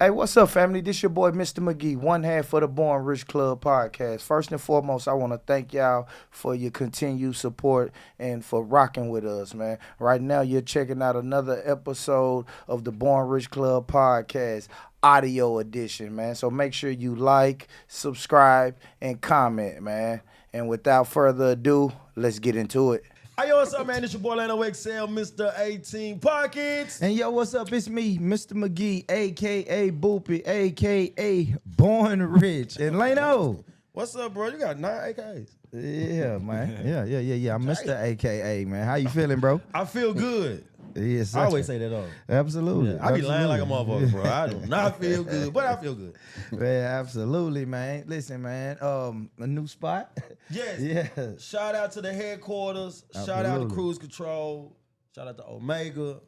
Hey, what's up, family? This your boy, Mr. McGee, one half of the Born Rich Club podcast. First and foremost, I want to thank y'all for your continued support and for rocking with us, man. Right now, you're checking out another episode of the Born Rich Club podcast, audio edition, man. So make sure you like, subscribe, and comment, man. And without further ado, let's get into it. Hey, yo, what's up, man? It's your boy, Lano XL, Mr. 18 Pockets. And yo, what's up? It's me, Mr. McGee, a.k.a. Boopy, a.k.a. Born Rich. And Lano. What's up, bro? You got 9 AKs. Yeah, man. Yeah. I'm Mr. AKA, man. How you feeling, bro? I feel good. Yes, I always say that, though. Absolutely. Yeah, I be lying like a motherfucker, bro. I do not feel good, but I feel good. Man, absolutely, man. Listen, man. A new spot? Yes. Yeah. Shout out to the headquarters. Shout out to Cruise Control. Shout out to Omega.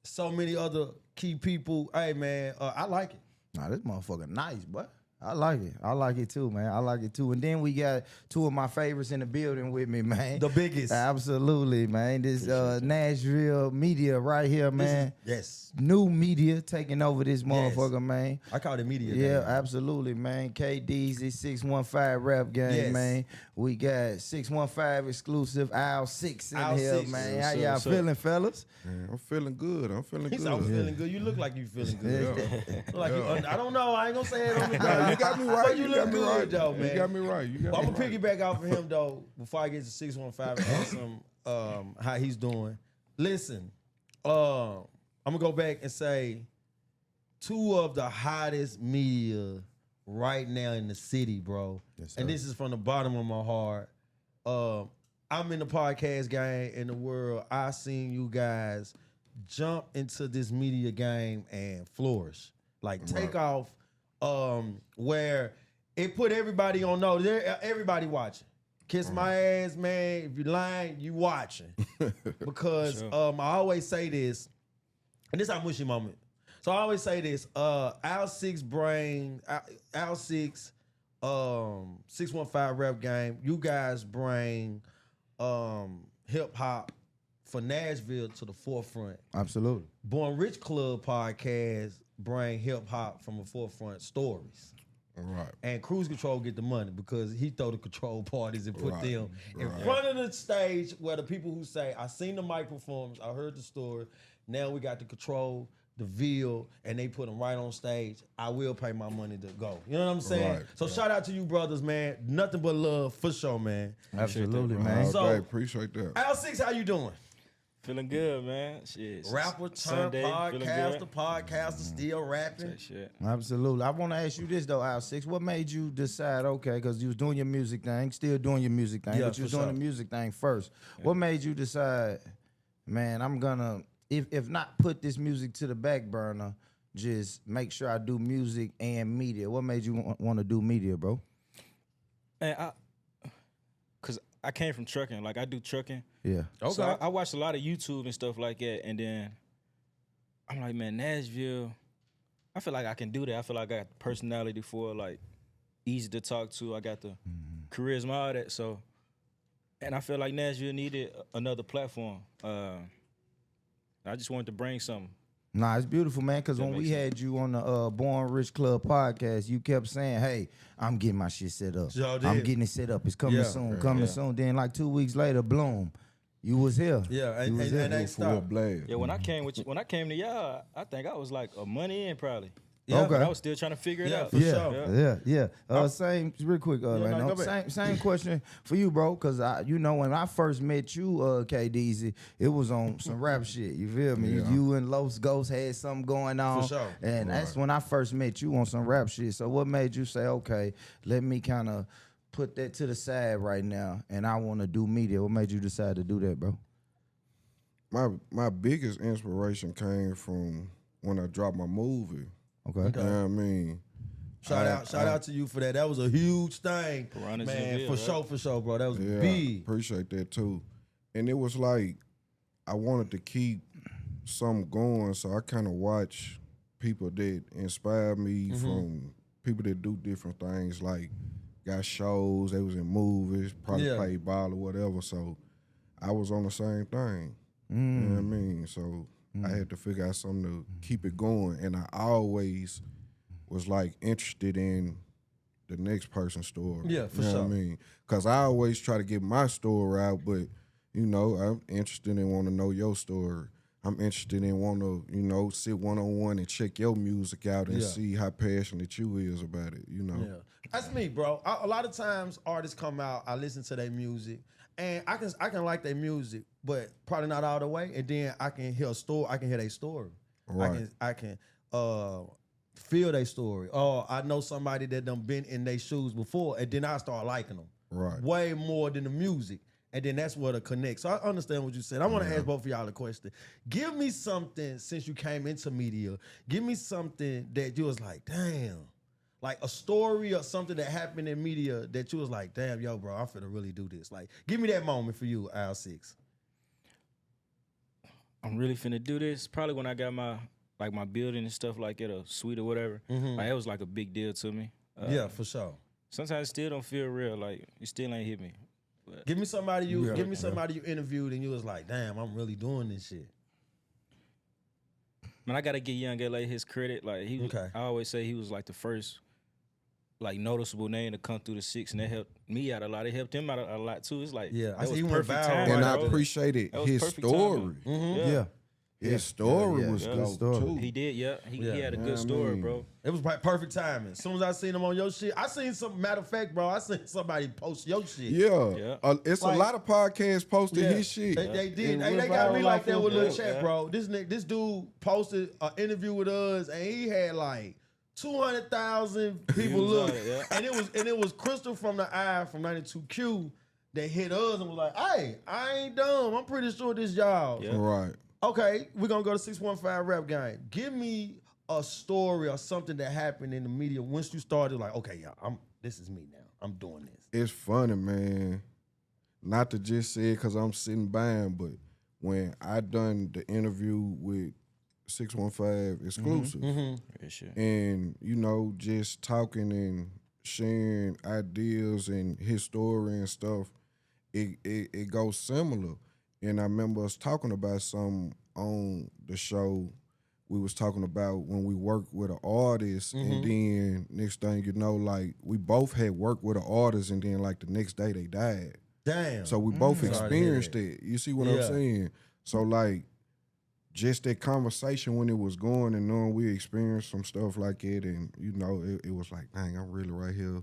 So many other key people. Hey, man, I like it. Nah, this motherfucker nice, boy. I like it. I like it too, man. I like it too. And then we got two of my favorites in the building with me, man. The biggest. Absolutely, man. This Nashville media right here, man. Yes. New media taking over this motherfucker, man. I call it media. Yeah, man. absolutely, man. KDezy, 615RapGame, Yes. man. We got 615 exclusive, Al 6 in Al here, 6. man. How y'all feeling, fellas? Man, I'm feeling good. I'm feeling He good. said I'm feeling good. You look like you feeling good. Yeah. Look like you, I don't know. I ain't gonna say it on the Nah, you got me right. But you You look got me good, right. though, man. You got me right. You got Well, me I'm gonna right. piggyback off of him though before I get to 615 and ask him how he's doing. Listen, I'm gonna go back and say two of the hottest media right now in the city, bro. Yes, And sir. this is from the bottom of my heart. I'm in the podcast game in the world. I seen you guys jump into this media game and flourish. Like take off where it put everybody on notice. Everybody watching. Kiss my ass, man. If you lying, you watching. Because I always say this, and this is our mushy moment. So I always say this, Al 6 brain, Al 6, 615 Rap Game, you guys bring hip hop for Nashville to the forefront. Absolutely. Born Rich Club podcast bring hip hop from the forefront stories. Right. And Cruise Control get the money because he throw the control parties and put Right, them in right. front of the stage where the people who say, I seen the mic performance, I heard the story, now we got the control, the veal, and they put them right on stage. I will pay my money to go. You know what I'm saying? Right, So shout out to you brothers, man. Nothing but love for sure, man. Absolutely, man. All So- day. Appreciate that. Al 6, how you doing? Feeling good, man. Shit. Rapper, turn Sunday, feeling podcaster, still rapping. good. Shit. Absolutely. I want to ask you this, though, Al 6. What made you decide, okay, because you was doing your music thing, still doing your music thing, Yeah, but you was for doing sure. the music thing first. What made you decide, man, I'm going to, if not put this music to the back burner, just make sure I do music and media? What made you want to do media, bro? Man, cause I came from trucking. Like I do trucking. Yeah. Okay. So I watched a lot of YouTube and stuff like that. And then I'm like, man, Nashville, I feel like I can do that. I feel like I got the personality for it, like easy to talk to. I got the charisma, all that. So, and I feel like Nashville needed another platform. I just wanted to bring something. Nah, it's beautiful, man, because That when we makes sense. had you on the Born Rich Club podcast, you kept saying, hey, I'm getting my shit set up. Sure I'm did. getting it set up. It's coming Yeah. soon, coming soon. Then like 2 weeks later, bloom, you was here. Yeah, You and was here. they Full stop. blast. Yeah, when I came to y'all, I think I was like a month in probably. Yeah. But I was still trying to figure it Yeah, out. for sure. Yeah. Same, real quick, no, Lano, go back. same question for you, bro, because when I first met you, KDezy, it was on some rap shit. You feel me? Yeah. You and Los Ghost had something going on, For sure. and that's when I first met you on some rap shit. So what made you say, okay, let me kind of put that to the side right now, and I want to do media? What made you decide to do that, bro? My biggest inspiration came from when I dropped my movie. Okay. You know what I mean? Shout out to you for that. That was a huge thing, Piranhas in man. the For Ville, sure, bro. That was Yeah, big. appreciate that too. And it was like I wanted to keep something going, so I kind of watch people that inspire me from people that do different things, like got shows, they was in movies, probably Yeah. played ball or whatever. So I was on the same thing. You know what I mean? So I had to figure out something to keep it going, and I always was like interested in the next person's story. Yeah, for you know sure. what I mean? Because I always try to get my story out, but, you know, I'm interested in want to know your story. I'm interested in want to, you know, sit one-on-one and check your music out and see how passionate you is about it, you know? Yeah. That's me, bro. A lot of times artists come out, I listen to their music, and I can like their music, but probably not all the way. And then I can hear a story, I can hear their story. Right. I can feel their story. Oh, I know somebody that done been in their shoes before, and then I start liking them. Right. Way more than the music. And then that's where the connect. So I understand what you said. I want to ask both of y'all a question. Give me something, since you came into media, give me something that you was like, damn. Like a story or something that happened in media that you was like, damn, yo, bro, I'm finna really do this. Like, give me that moment for you, Al 6. I'm really finna do this. Probably when I got my building and stuff like it, a suite or whatever. Like, it was like a big deal to me. Yeah, for sure. Sometimes it still don't feel real. Like, it still ain't hit me. But Give me somebody you interviewed and you was like, damn, I'm really doing this shit. man, I gotta give Young LA his credit. Like he, Okay. I always say he was like the first, like noticeable name to come through the six, and that helped me out a lot. It helped him out a lot too. It's like Yeah, I that see was he went perfect viral. timing, And Right, I bro. appreciated That was his perfect story. timing. Yeah. His story was Good dope story. too. He did, yeah. He Yeah. had a Yeah, I good story, mean, bro. It was perfect timing. As soon as I seen him on your shit, I seen some, matter of fact, bro, I seen somebody post your shit. Yeah, Yeah. It's Like- a lot of podcasts posted Yeah, his shit. They did. And Hey, went they got me viral like off that of with Lil it. Chat, Yeah. bro. This dude posted an interview with us, and he had like 200,000 people Views look, on it, yeah. and it was Crystal from the Eye from 92Q that hit us and was like, "Hey, I ain't dumb. I'm pretty sure this y'all." Yeah. Right. Okay, we're gonna go to 615 Rap Game. Give me a story or something that happened in the media once you started. Like, okay, y'all, this is me now. I'm doing this. It's funny, man. Not to just say it because I'm sitting by him, but when I done the interview with 615 exclusive, Yeah, shit. and you know, just talking and sharing ideas and his story and stuff, it goes similar. And I remember us talking about some on the show. We was talking about when we worked with an artist, and then next thing you know, like we both had worked with an artist, and then like the next day they died. Damn. So we both Sorry to hear experienced that. it. You see what Yeah. I'm saying? So like, just that conversation when it was going and knowing we experienced some stuff like it, and you know, it was like, dang, I'm really right here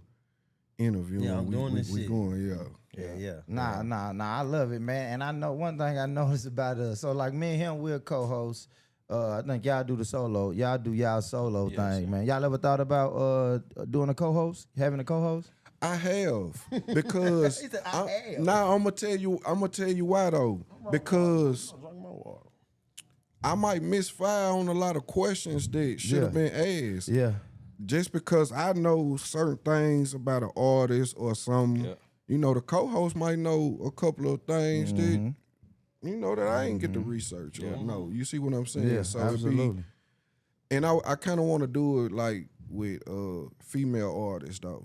interviewing. Yeah, I'm doing this we shit. going, Yeah. Nah, I love it, man. And I know one thing I noticed about us. So like me and him, we're co-hosts. I think y'all do the solo. Y'all do y'all solo thing, man. Y'all ever thought about doing a co-host, having a co-host? I have because He said, "I have." now I'm gonna tell you why though. Because I might misfire on a lot of questions that should have been asked. Yeah. Just because I know certain things about an artist or something, Yeah. you know, the co-host might know a couple of things that you know that I ain't get to research or know. You see what I'm saying? Yeah, so absolutely. And I kind of want to do it like with female artists though.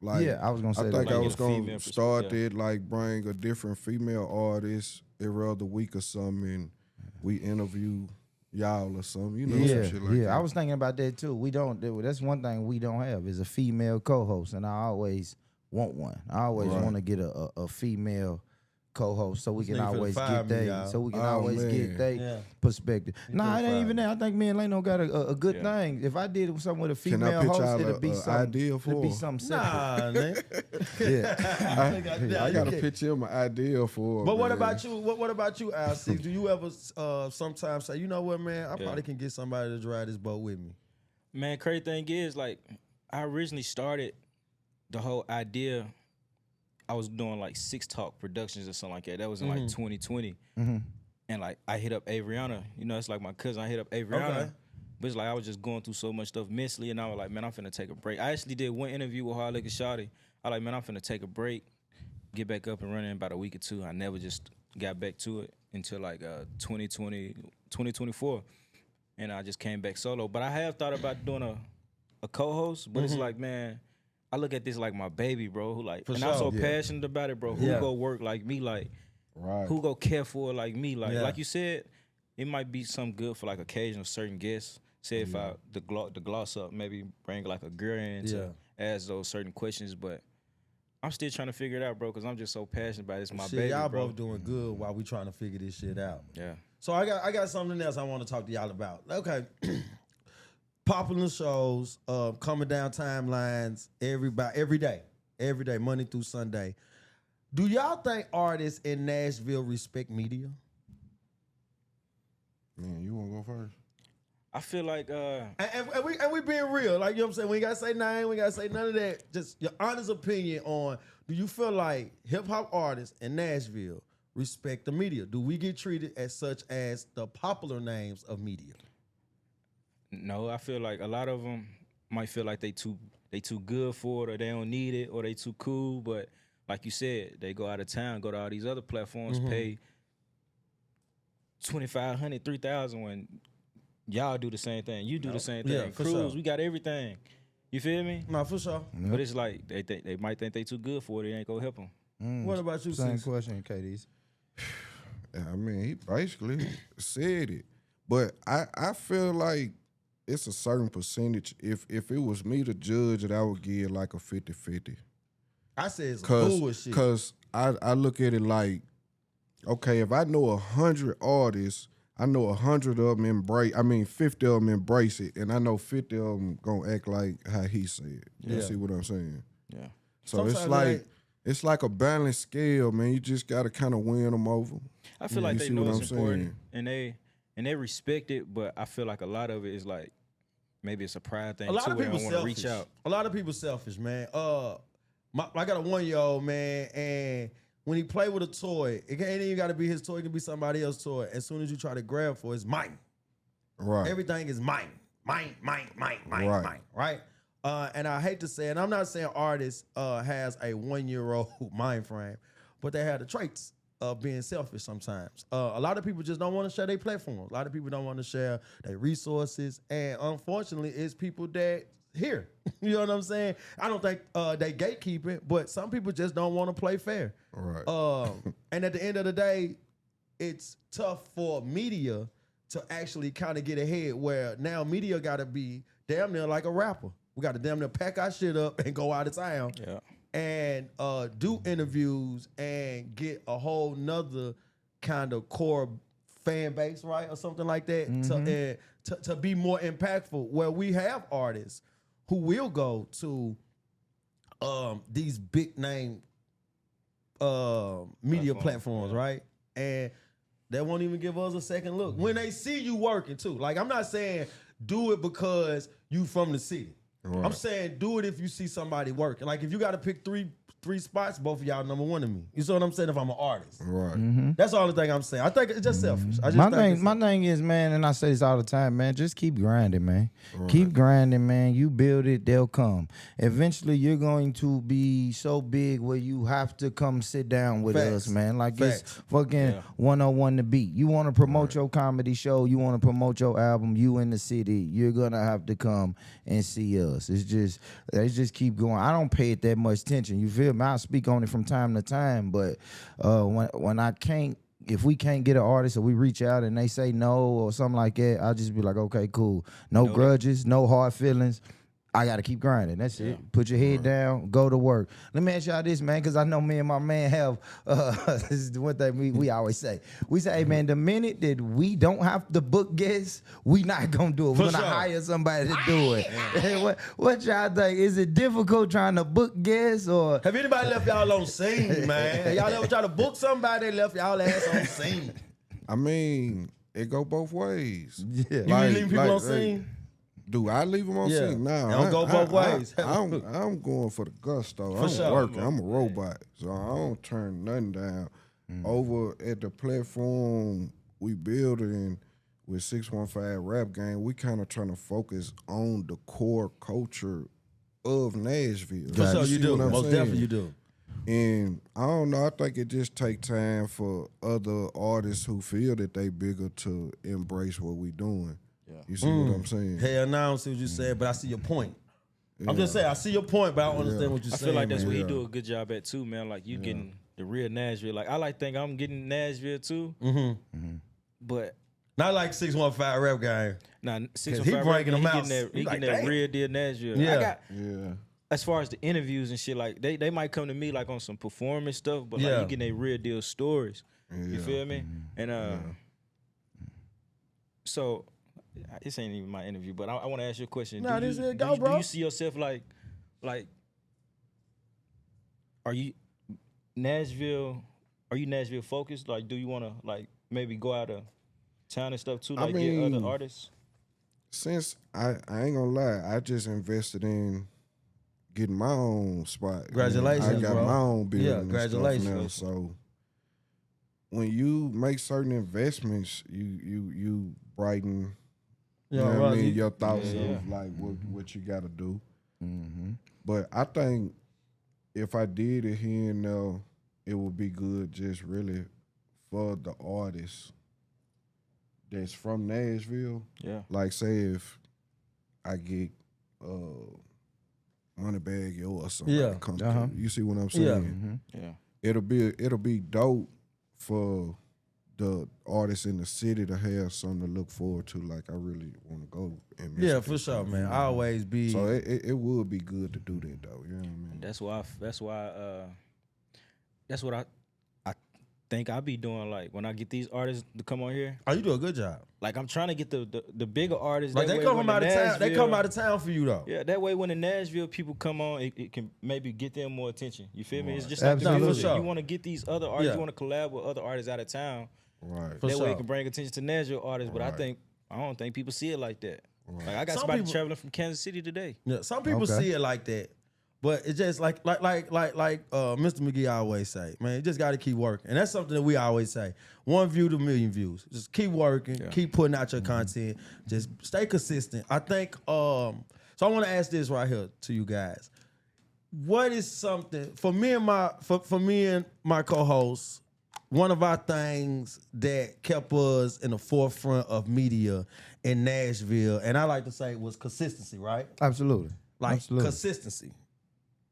Like, Yeah, I was gonna say I that. think Like I get was a gonna female start perspective. that, like bring a different female artist every other week or something, and we interview y'all or something, you know, some shit like that. I was thinking about that too. We don't. That's one thing we don't have is a female co-host, and I always want one. I always Right. want to get a female co-host so we This can nigga finna always fire get me, they y'all. so we can Oh, always man. get they Yeah. perspective. Nah, finna it fire ain't even me. that. I think me and Leno got a good Yeah. thing. If I did something with a Can I female pitch host, y'all it'd be a something. idea It'd for be her? something separate. Nah, nigga. Yeah. I got to pitch him an idea for her, But what man. about you? What about you, Al 6? Do you ever sometimes say, you know what, man? I probably can get somebody to drive this boat with me. Man, crazy thing is, like, I originally started the whole idea. I was doing like Six Talk Productions or something like that. That was in like 2020. And like I hit up Avriana. You know, it's like my cousin. I hit up Avriana. Okay. But it's like I was just going through so much stuff mentally, and I was like, man, I'm finna take a break. I actually did one interview with Hard Liquor Shawty. I like, man, I'm finna take a break, get back up and running in about a week or two. I never just got back to it until like 2024. And I just came back solo. But I have thought about doing a co-host, but it's like, man, I look at this like my baby, bro. Who like, For and I'm so sure. passionate about it, bro. Who Yeah. go work like me, like, Right. who go care for it like me, like Yeah. like you said, it might be some good for like occasional certain guests, say if the gloss up, maybe bring like a girl in to ask those certain questions, but I'm still trying to figure it out, bro, because I'm just so passionate about it. It's my baby, y'all bro. both doing good while we trying to figure this shit out. Yeah. So I got something else I want to talk to y'all about. Okay. Popular shows, coming down timelines every day, Monday through Sunday. Do y'all think artists in Nashville respect media? Man, you want to go first? I feel like and we being real, like, you know what I'm saying? We ain't gotta say name, we gotta say none of that. Just your honest opinion on, do you feel like hip hop artists in Nashville respect the media? Do we get treated as such as the popular names of media? no. I feel like a lot of them might feel like they too good for it, or they don't need it, or they too cool. But like you said, they go out of town, go to all these other platforms, pay $2,500, $3,000 when y'all do the same thing. You do the same thing. Yeah, for Cruise, sure. we got everything. You feel me? No, for sure. But it's like they might think they too good for it. It ain't gonna help them. What about you, Same sis? question, KDezy. I mean, he basically said it. But I feel like it's a certain percentage. If it was me to judge it, I would give like a 50-50. I say it's Cause, bullshit. Cause I look at it like, okay, if I know 100 artists, I know 100 of them 50 of them embrace it, and I know 50 of them gonna act like how he said. You see what I'm saying? Yeah. So Sometimes it's like a balanced scale, man. You just gotta kind of win them over. I feel like You they see know what it's I'm important, saying? and they respect it. But I feel like a lot of it is like maybe it's a pride thing A lot too. of Where they people don't want to selfish. reach out. A lot of people selfish, man. I got a 1-year-old, man, and when he play with a toy, it ain't even got to be his toy. It can be somebody else's toy. As soon as you try to grab for it, it's mine. Right. Everything is mine. Mine. Right. Right? And I hate to say it, I'm not saying artists has a 1-year-old mind frame, but they have the traits of being selfish sometimes. A lot of people just don't want to share their platforms. A lot of people don't want to share their resources. And unfortunately, it's people that here. You know what I'm saying? I don't think they gatekeep it, but some people just don't want to play fair. Right. And at the end of the day, it's tough for media to actually kind of get ahead, where now media got to be damn near like a rapper. We got to damn near pack our shit up and go out of town. Yeah. And do interviews and get a whole nother kind of core fan base, right, or something like that, to be more impactful. Where we have artists who will go to these big name media platforms, right, and they won't even give us a second look when they see you working too. Like, I'm not saying do it because you from the city. Right. I'm saying do it if you see somebody working. Like, if you got to pick three spots, both of y'all number one to me. You see what I'm saying? If I'm an artist, Right. that's all the thing I'm saying. I think it's just selfish. I just My thing is, man, and I say this all the time, man, just keep grinding, man. Right. Keep grinding, man. You build it, they'll come. Eventually, you're going to be so big where you have to come sit down with Facts. us, man. Like, Facts. it's fucking 101 to beat. You want to promote your comedy show, you want to promote your album, you in the city, you're going to have to come and see us. It's just keep going. I don't pay it that much attention. You feel me? I speak on it from time to time, but when I can't, if we can't get an artist or we reach out and they say no or something like that, I'll just be like, okay, cool. No grudges, no hard feelings. I got to keep grinding. That's it. Put your head down, go to work. Let me ask y'all this, man, because I know me and my man have, this is the one thing we always say. We say, hey, man, the minute that we don't have to book guests, we not going to do it. We're going to hire somebody to do it. What y'all think? Is it difficult trying to book guests or? Have anybody left y'all on scene, man? Y'all ever try to book somebody that left y'all ass on scene? I mean, it go both ways. Yeah. You be leaving people on scene? Do I leave them on Yeah. scene? Nah, It don't go both ways. I'm going for the gusto. I'm sure. working. I'm a robot, so I don't turn nothing down. Over at the platform we building with 615RapGame, we kind of trying to focus on the core culture of Nashville. For sure, you see do. what I'm Most saying? definitely you do. And I don't know. I think it just take time for other artists who feel that they bigger to embrace what we doing. Yeah. You see what I'm saying? Hell, now I don't see what you said, but I see your point. I'm just saying, I see your point, but I don't understand what you're I saying. feel like that's man. what he do a good job at too, man. Like, you getting the real Nashville. Like, I like think I'm getting Nashville too. But Not like 615 Rap Game. Nah, He 615 bringing them out. He Like, getting that damn. real deal Nashville. Yeah. As far as the interviews and shit, like they might come to me like on some performance stuff, but like you getting their real deal stories. You feel me? And so this ain't even my interview, but I want to ask you a question. Nah, this is go, bro. Do you see yourself like are you Nashville focused? Like, do you want to like maybe go out of town and stuff too, like get other artists? Since I ain't gonna lie, I just invested in getting my own spot. Congratulations, I got bro. my own building. Yeah, and congratulations. stuff now. So when you make certain investments, you brighten. You know what I mean? Your thoughts of like what you got to do. But I think if I did it here and there, it would be good just really for the artists that's from Nashville. Yeah. Like say if I get Moneybag Yo or something that comes through. You see what I'm saying? Yeah. It'll be dope for the artists in the city to have something to look forward to. Like I really want to go and miss for sure, man. I always be. So it would be good to do that though. You know what I mean? That's what I think I be doing. Like when I get these artists to come on here. Oh, you do a good job. Like I'm trying to get the bigger artists. Like they come out of town. They come out of town for you though. Yeah, that way when the Nashville people come on, it can maybe get them more attention. You feel me? It's just Absolutely. like For sure. you want to get these other artists. You want to collab with other artists out of town. Right. That way it can bring attention to Nashville artists. But I don't think people see it like that. Like I got somebody traveling from Kansas City today. Yeah, some people see it like that. But it's just like Mr. McGee always say, man, you just got to keep working. And that's something that we always say. 1 view to 1,000,000 views. Just keep working, keep putting out your content. Just stay consistent. I think, so I want to ask this right here to you guys. What is something, for me and my co-hosts, one of our things that kept us in the forefront of media in Nashville, and I like to say was consistency, right? Absolutely. Consistency.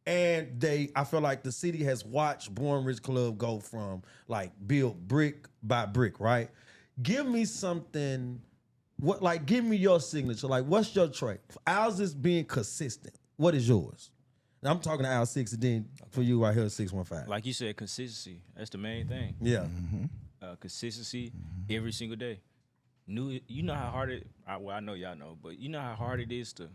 And I feel like the city has watched Born Rich Club go from like built brick by brick, right? Give me something, give me your signature. Like, what's your trait? Ours is being consistent. What is yours? And I'm talking to Al 6 and then for you right here, 615. Like you said, consistency. That's the main thing. Yeah. Consistency every single day. You know how hard it, well, I know y'all know, but you know how hard it is to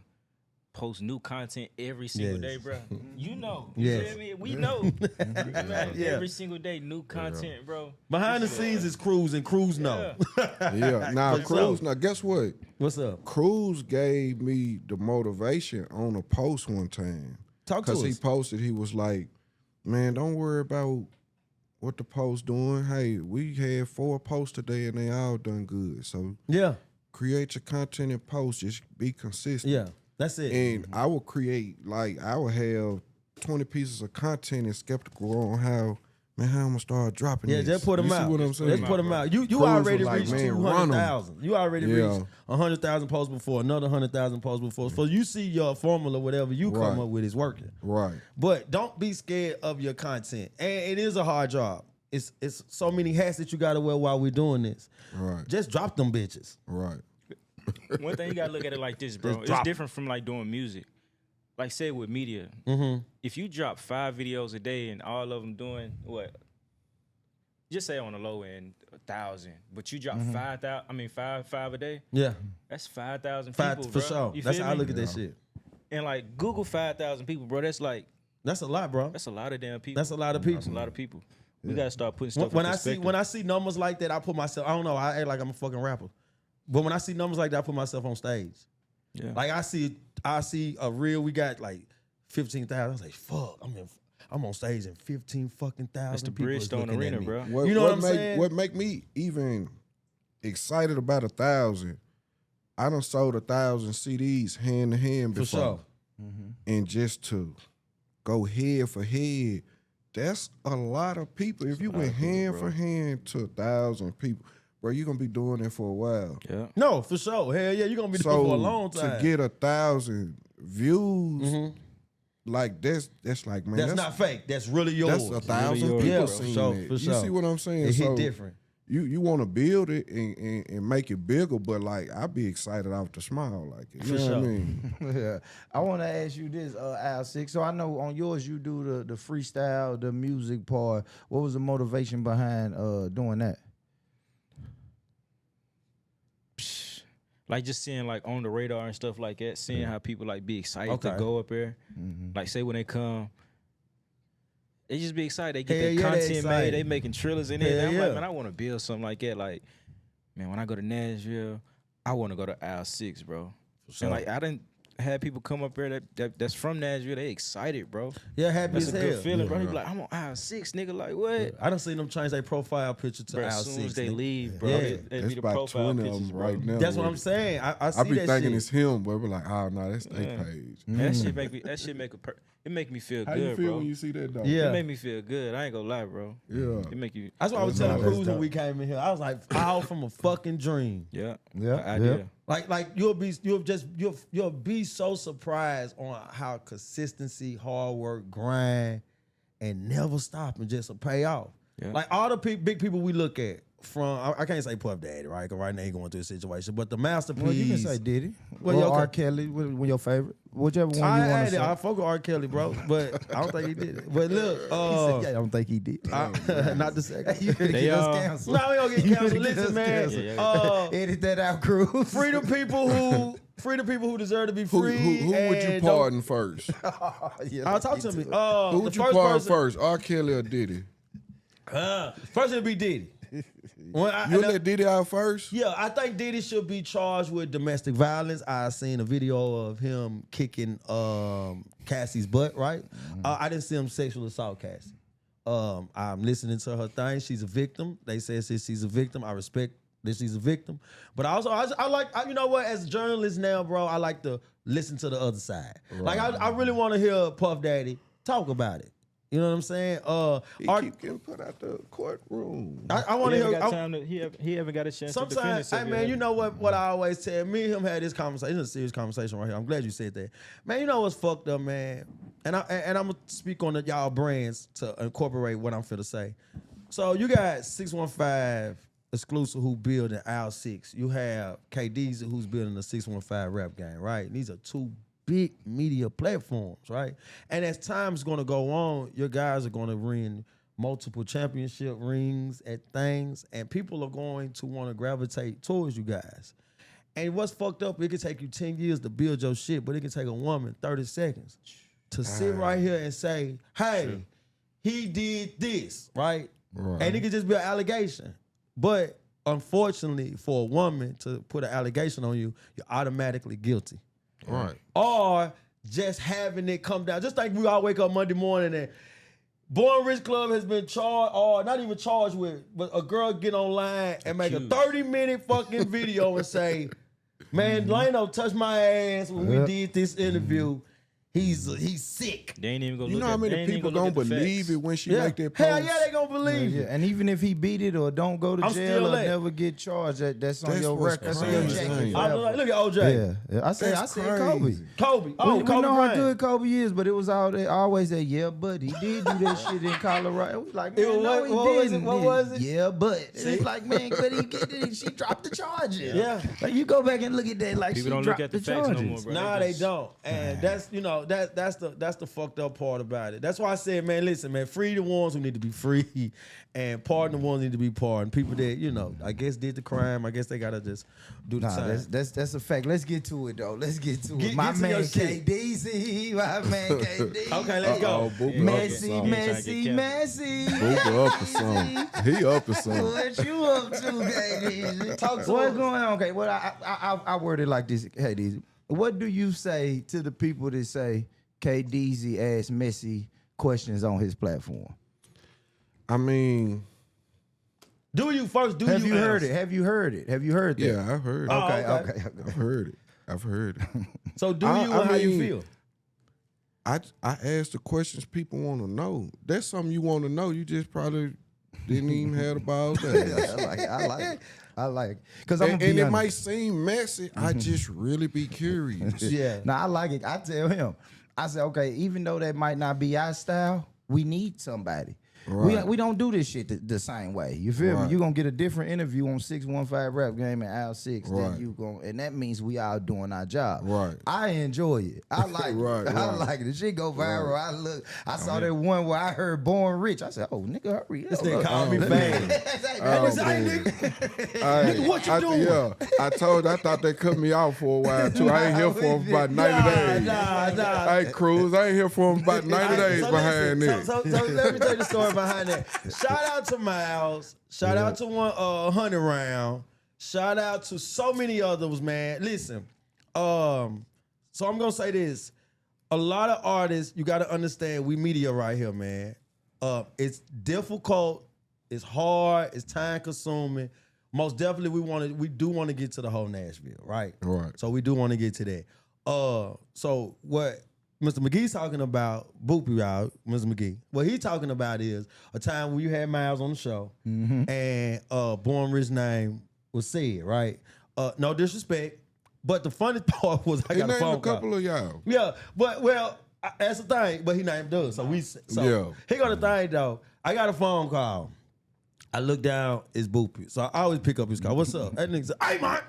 post new content every single day, bro. You know. You feel me? We know. Every single day, new content, bro. Behind the scenes is Cruz, and Cruz know. Now Cruz, now guess what? What's up? Cruz gave me the motivation on a post one time. Talk to us. Because he posted, he was like, man, don't worry about what the post doing. Hey, we had 4 posts today and they all done good. So create your content and post. Just be consistent. Yeah. That's it. And I will create, I will have 20 pieces of content and skeptical on how I'm going to start dropping this. Just put them out. See what I'm saying? Just put them out. You already reached 200,000. You already reached 100,000 posts before, another 100,000 posts before. So you see your formula, whatever you come up with is working. Right. But don't be scared of your content. And it is a hard job. It's so many hats that you got to wear while we're doing this. Right. Just drop them bitches. Right. One thing you gotta look at it like this, bro. It's different from like doing music. Like say with media, if you drop 5 videos a day and all of them doing what? Just say on the low end 1,000, but you drop 5,000. I mean 5 a day. Yeah, that's 5,000 people, for bro. sure. That's how I look at that shit. And like Google 5,000 people, bro. That's a lot, bro. That's a lot of damn people. That's a lot of people. That's a lot of people. We gotta start putting stuff. When I see numbers like that, I put myself. I don't know. I act like I'm a fucking rapper. But when I see numbers like that, I put myself on stage. Yeah. Like I see a reel, we got like 15,000. I was like, fuck, I'm on stage and 15 fucking thousand. That's the people Bridgestone Arena, bro. You know what I'm saying? What make me even excited about 1,000? I done sold 1,000 CDs hand to hand before. For sure. And just to go head for head, that's a lot of people. If you went hand for hand to 1,000 people, bro, you're going to be doing it for a while. Yeah. No, for sure. Hell yeah, you're going to be doing it for a long time. To get 1,000 views, like that's like, man. That's not fake. That's really yours. That's 1,000 people seeing it. For sure. You see what I'm saying? It hit different. you want to build it and make it bigger, but like I be excited off the smile, like it. You know what I mean? Yeah. I want to ask you this, Al Six. So I know on yours you do the freestyle, the music part. What was the motivation behind doing that? Like just seeing like on the radar and stuff like that, seeing how people like be excited to Okay. go up there. Mm-hmm. Like say when they come, they just be excited. They get Hell their yeah, they content made. excited. They making trailers in it. Hell I'm yeah. like, man, I want to build something like that. Like, man, when I go to Nashville, I want to go to Al 6, bro. And like I didn't have people come up there that's from Nashville. They excited, bro. Yeah, happy That's as a hell. good feeling, bro. He be like, I'm on Al 6, nigga. Like what? I done seen them change their profile picture to Bro, Al as soon 6. as they nigga. leave, bro, Yeah. they That's be the about profile 20 of pictures, them bro. right now. That's what with I'm it. saying. I see I be that thinking shit. it's him, but be like, oh no, that's their Yeah. page. That shit make me. That shit make it make me feel How good, you feel bro. when you see that though? Yeah. It make me feel good. I ain't gonna lie, bro. Yeah. It make you. That's what I was That's telling dope. Cruz when we came in here. I was like, out from a fucking dream. Yeah. Yeah, Idea. Like you'll be so surprised on how consistency, hard work, grind, and never stop and just pay off. Yeah. Like all the big people we look at from I can't say Puff Daddy, right? Because right now he going through a situation, but the masterpiece. Well, you can say Diddy. Well, Or yeah, okay. R. Kelly, one your favorite. Whichever one you want to I say. fuck with R. Kelly, bro, but I don't think he did it. But look, I don't think he did. not the second. You finna They, get us uh, canceled. No, we gonna get You canceled. finna get Listen, us man. canceled. Edit that out, Cruz. Free the people who deserve to be Who, free. who would you and pardon first? I'll talk to me. Who would you pardon first, R. Kelly or Diddy? First it'd be Diddy. You let Diddy out first? Yeah, I think Diddy should be charged with domestic violence. I seen a video of him kicking Cassie's butt, right? I didn't see him sexual assault Cassie. I'm listening to her thing. She's a victim. They say she's a victim. I respect that she's a victim. But also, I like, you know what? As a journalist now, bro, I like to listen to the other side. Like, I really want to hear Puff Daddy talk about it. You know what I'm saying? He keep getting put out the courtroom. I want He to haven't hear. got time to. He haven't got a chance to defend Sometimes, himself. hey man, you know what I always tell me and him had this conversation. It's a serious conversation right here. I'm glad you said that, man. You know what's fucked up, man. And I'm gonna speak on y'all brands to incorporate what I'm finna say. So you got 615 exclusive who building Al 6. You have KDezy who's building the 615 Rap Game, right? And these are two big media platforms, right? And as time's gonna go on, your guys are gonna win multiple championship rings at things, and people are going to want to gravitate towards you guys. And what's fucked up, it could take you 10 years to build your shit, but it can take a woman 30 seconds to sit right here and say, hey, he did this, right? And it could just be an allegation. But unfortunately, for a woman to put an allegation on you, you're automatically guilty. Right. Or just having it come down. Just like we all wake up Monday morning and Born Rich Club has been charged, or not even charged with, but a girl get online and make a 30-minute fucking video and say, man, Lano touched my ass when we did this interview. He's sick. They ain't even gonna You look know how at, many they ain't even people gonna gonna look at the believe facts. it when she make that post? Hell yeah, they gonna believe Yeah, it. and even if he beat it or don't go to I'm jail still or lit. never get charged, that's on That's your what's record. That's on your crazy. jacket. I'm Yeah. like, look at OJ. Yeah, I said Kobe. crazy. Kobe. Oh, We Kobe know how Bryant. good Kobe is, but it was always that, yeah, but he did do that shit in Colorado. It was like, man, no, he what was it? didn't. What was it? Yeah, but it's like, man, but she dropped the charges. Yeah. Like you go back and look at that, like People she don't dropped look at the the facts no charges. more, bro. Nah, they just- don't. And that's the fucked up part about it. That's why I said, man, listen, man, free the ones who need to be free and pardon the ones who need to be pardoned. People that, I guess did the crime. I guess they gotta just do the Nah, time. that's a fact. Let's get to it though. Let's get to it. Get My to man your shit. KDezy, my man KDezy. Okay, let's go. Booba Messy, up or something. messy, messy. Booba up or something. He up or something. What you up to, KDezy? Talk to What's him. going on? Okay, well, I word it like this, KDezy. What do you say to the people that say KDezy asks messy questions on his platform? I mean, Do you first? Have you heard answer? it? Have you heard it? Have you heard that? yeah, I've heard it. Oh, Okay, okay. okay. I've heard it. I've heard it. So do I- you I and how you mean, feel? I ask the questions people want to know. That's something you want to know. You just probably didn't even have the balls to ask. I like it. Because I'm And gonna be it honest. might seem messy. I just really be curious. Yeah. Now I like it. I tell him, I say, okay, even though that might not be our style, we need somebody. Right. We don't do this shit the same way. You feel me? Right. You gonna get a different interview on 615 Rap Game and Al 6. Right. Then you gon' and that means we all doing our job. Right. I enjoy it. I like Right, it. I right. like it. The shit go viral. I saw that one where I heard Born Rich. I said, oh nigga, hurry up. This nigga called me fame. Nigga, what you doing? Yeah, I thought they cut me out for a while too. I ain't here for them about 90 days. Nah. Hey, Cruz, I ain't here for them about 90 days behind listen, it. so let me tell you the story behind that. Shout out to Miles. Shout out to 100 Round. Shout out to so many others, man. Listen, so I'm gonna say this. A lot of artists, you gotta understand, we media right here, man. It's difficult, it's hard, it's time consuming. Most definitely we do want to get to the whole Nashville, right? Right. So we do want to get to that. So what Mr. McGee's talking about, Boopy out, Mr. McGee. What he's talking about is a time when you had Miles on the show and Born Rich name was said, right? No disrespect, but the funny part was I He got a named phone a couple call. of y'all. Yeah, but that's the thing. But he named us, so Yeah. He got the thing though. I got a phone call. I look down, it's Boopy. So I always pick up his call. What's up? That nigga said, hey, man.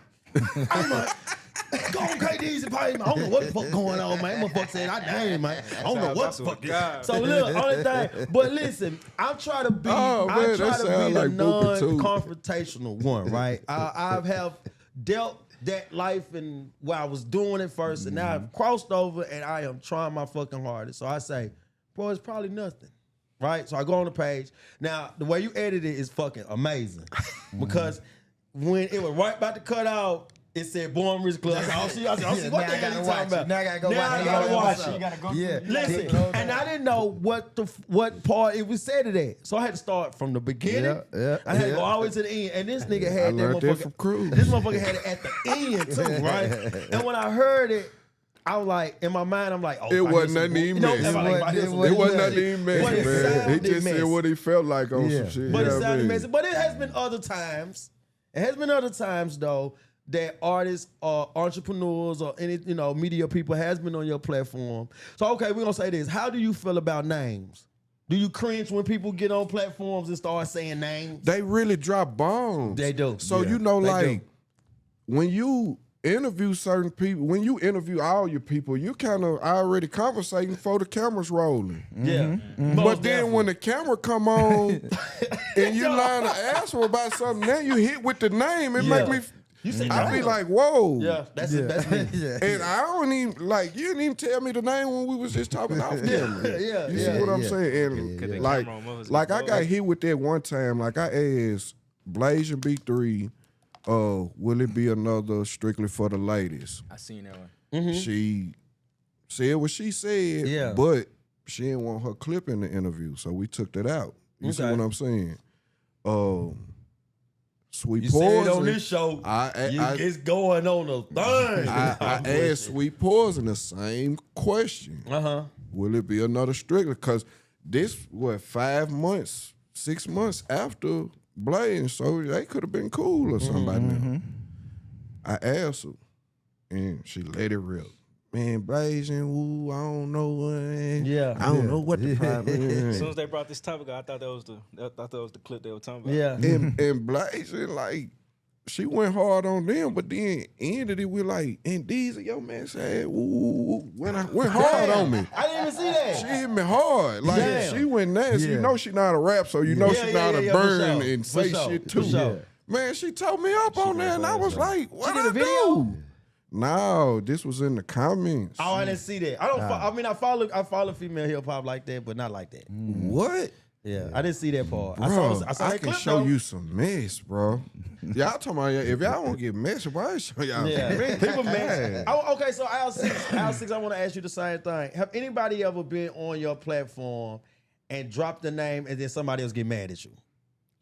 Go on KDezy page, man. I don't know what the fuck going on, man. Motherfucker said, I damn, man. I don't know what the fuck is. So look, only thing. But listen, I'm trying to be, that sound the like Boopy, too. non-confrontational one, right? I have dealt that life and where I was doing it first, and now I've crossed over and I am trying my fucking hardest. So I say, bro, it's probably nothing. Right? So I go on the page. Now, the way you edit it is fucking amazing. Because when it was right about to cut out, it said Born Rich Club. I said, what the hell you talking about? Now I gotta go Now watch I it. gotta watch it. You gotta go. Yeah. Listen, and I didn't know what part it was said to that. So I had to start from the beginning. I had to go all the way to the end. And this nigga had I that learned that motherfucker. from Cruz. This motherfucker had it at the end too, right? And when I heard it, I was like, in my mind, I'm like, oh, It wasn't nothing even messy. It wasn't nothing even messy, man. He sounded just said messy. what he felt like on some shit. But you it know what I sounded mean? messy. But it has been other times. It has been other times though that artists or entrepreneurs or any media people has been on your platform. So okay, we're gonna say this. How do you feel about names? Do you cringe when people get on platforms and start saying names? They really drop bombs. They do. So Yeah, they like do. when you interview certain people, when you interview all your people, you kind of already conversating before the camera's rolling. Yeah. But then when the camera come on and you line to ask her about something, then you hit with the name, it make me. You say I be damn. like, whoa. Yeah, that's me. And I don't even you didn't even tell me the name when we was just talking off camera. Yeah, You see what I'm saying? And like I got hit with that one time. Like I asked Blaze and B3, will it be another Strictly for the Ladies? I seen that one. She said what she said, Yeah. but she didn't want her clip in the interview, so we took that out. You see Okay. what I'm saying? Sweet You Poison. said on this show, it's going on a thing. I asked Sweet Poison the same question. Will it be another Strictly? Because this, 5 months, 6 months after Blaze, so they could have been cool or something by now. I asked her, and she let it rip. Man, Blaze and woo, I don't know. I don't know what the problem is. As soon as they brought this topic, I thought that was the clip they were talking about. Yeah. And Blaze, like, she went hard on them, but then ended it with like, and Deezy, your man said, ooh, went hard on me. I didn't even see that. She hit me hard. Like, Damn. she went nasty. You know she not a rap, so you know she not a for burn sure. and For say sure. shit For too. sure. Man, she told me up on there, and I was like, what did I a video? do? No, this was in the comments. Oh, I didn't see that. I don't. I follow female hip hop like that, but not like that. What? Yeah, I didn't see that part. Bro, I saw that can clip, show though. you some mess, bro. Y'all talking about if y'all want to get messy, why I show y'all Yeah, some mess? people mess. Okay, so Al 6, I want to ask you the same thing. Have anybody ever been on your platform and dropped the name and then somebody else get mad at you?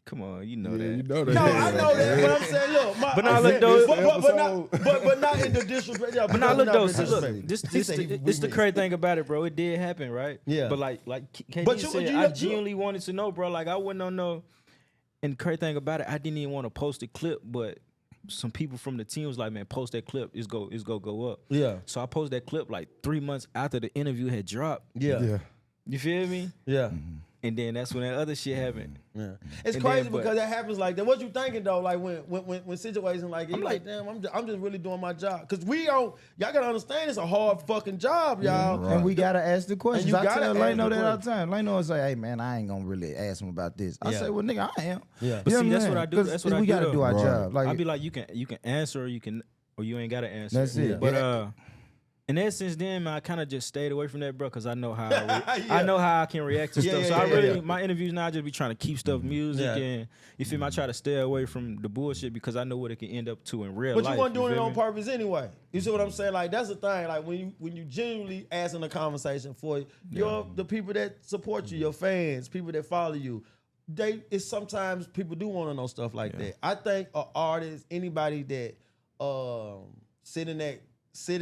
Come on, you know Yeah, that. you know that. No, I know that, but I'm saying, look, But now look, though, but not in the disrespect. Yeah, But now look though, not in see, look, disrespect. this the crazy thing about it, bro. It did happen, right? Yeah. But like KD But said, I genuinely wanted to know, bro. Like I wouldn't know. And the crazy thing about it, I didn't even want to post the clip, but some people from the team was like, man, post that clip. It's go up. Yeah. So I posted that clip like 3 months after the interview had dropped. Yeah. You feel me? Yeah. And then that's when that other shit happened. Yeah. It's And crazy then, but- because that happens like that. What you thinking though? Like when situations like, I'm like, damn, I'm just really doing my job. Cause y'all gotta understand it's a hard fucking job, y'all. And we gotta ask the questions. you I gotta tell ask Lano the that all the time. Lano will say, "Hey man, I ain't gonna really ask him about this." I Yeah. say, "Well, nigga, I am." Yeah. But You know see, that's I'm what I saying? do. 'Cause That's what I we do. gotta though. do our Right. job. Like, I'll be like, you can answer, or you ain't gotta answer. That's it. But Yeah. in that sense, then man, I kind of just stayed away from that, bro, because I know how Yeah. I know how I can react to Yeah, stuff. yeah, So I yeah, really yeah. my interviews now I just be trying to keep stuff music Yeah. and you feel me. I try to stay away from the bullshit because I know what it can end up to in real But life. you weren't doing it feel on me? purpose anyway. You see what I'm saying? Like that's the thing. Like when you genuinely asking a conversation for the people that support you, your fans, people that follow you, it's sometimes people do want to know stuff like that. I think an artist, anybody that sit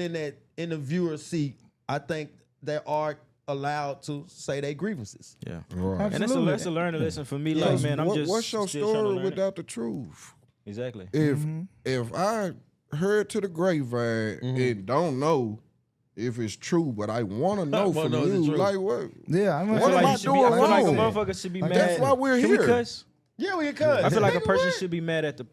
in that interviewer seat, I think they are allowed to say their grievances. Yeah. Right. And that's a learning lesson for me. Like, man, I'm just what's your still trying to story learn it. without the truth? Exactly. If I heard to the grapevine and don't know if it's true, but I want to know Wanna from know if it's you, true. like what? yeah, I'm What feel am like I you should doing I feel like a wrong? motherfucker should be mad. That's why we're Can we here. cuss? Yeah, we could. I feel like a Nigga, person what? should be mad at the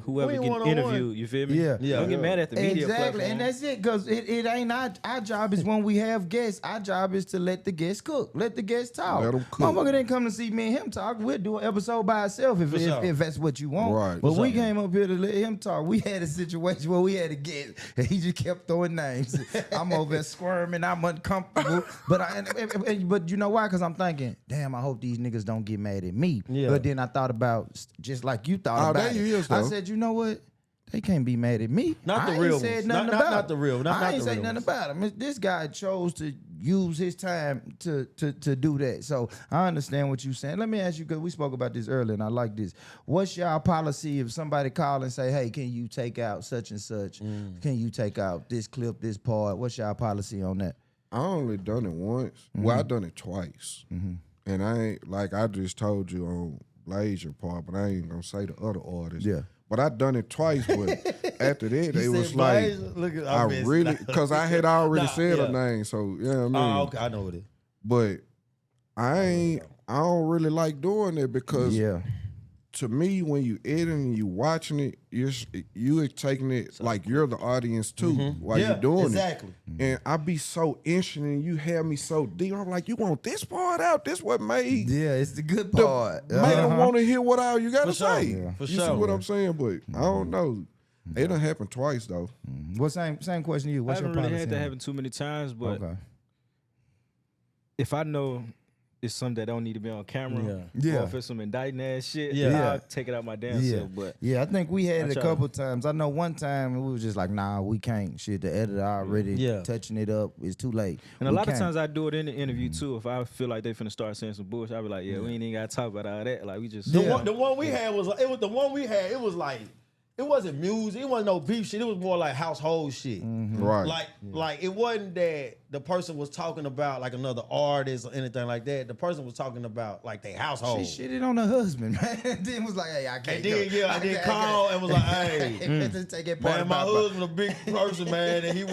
whoever We get one-on-one. interviewed. You feel me? Yeah. Don't get mad at the media Exactly, platform. and that's it. Because it ain't our job is when we have guests. Our job is to let the guests cook, let the guests talk. Let 'em cook. Motherfucker didn't come to see me and him talk. We'll do an episode by ourselves if sure. if that's what you want. Right. But For we sure. came up here to let him talk. We had a situation where we had a guest, and he just kept throwing names. I'm over there squirming. I'm uncomfortable. But you know why? Because I'm thinking, damn, I hope these niggas don't get mad at me. Yeah. But then I thought about just like you thought Oh, about there it. you is, I though. said, you know what? They can't be mad at me. Not the I ain't real said ones. nothing Not- about not it. the real- not- I not ain't the say real nothing ones. about him. This guy chose to use his time to do that. So I understand what you're saying. Let me ask you, because we spoke about this earlier, and I like this. What's y'all policy if somebody call and say, hey, can you take out such and such? Can you take out this clip, this part? What's y'all policy on that? I only done it once. Well, I done it twice, and I ain't like I just told you on Blazer part, but I ain't gonna say the other artists. Yeah. But I done it twice. But after that, He it was said, like "Blaze, look at- I missed really it." because I had already Nah, said yeah. her name, so yeah, I mean. Oh, okay, I know what it is. But I don't really like doing it because Yeah. to me, when you editing and you watching it, you're taking it like you're the audience too while Yeah, you're doing exactly. it. And I be so interested and you have me so deep. I'm like, you want this part out? This what made Yeah, it's the good the, part. made them want to hear what all you got to For sure. say. Yeah. For you sure. see what I'm saying? But I don't know. It done happened twice though. What same question to you? I What's haven't your really policy? had that on it? happen too many times, but Okay. if I know it's something that don't need to be on camera, Yeah. or if it's some indicting ass shit, Yeah. I'll take it out my damn Yeah, self. But I think we had I it a try couple times. I know one time we was just like, nah, we can't. Shit, the editor already Yeah. touching it up. It's too late. and a We lot of can't. times I do it in the interview too. If I feel like they finna start saying some bullshit, I be like, yeah, we ain't even gotta talk about all that. Like we just The one we had was it was the one we had. It was like it wasn't music. It wasn't no beef shit. It was more like household shit. Right. Like it wasn't that the person was talking about like another artist or anything like that. The person was talking about like their household. She shitted on her husband, man. Then was like, hey, I can't. And then go. I did call and was like, hey. Just take that part Man, my about husband a big person, man, and he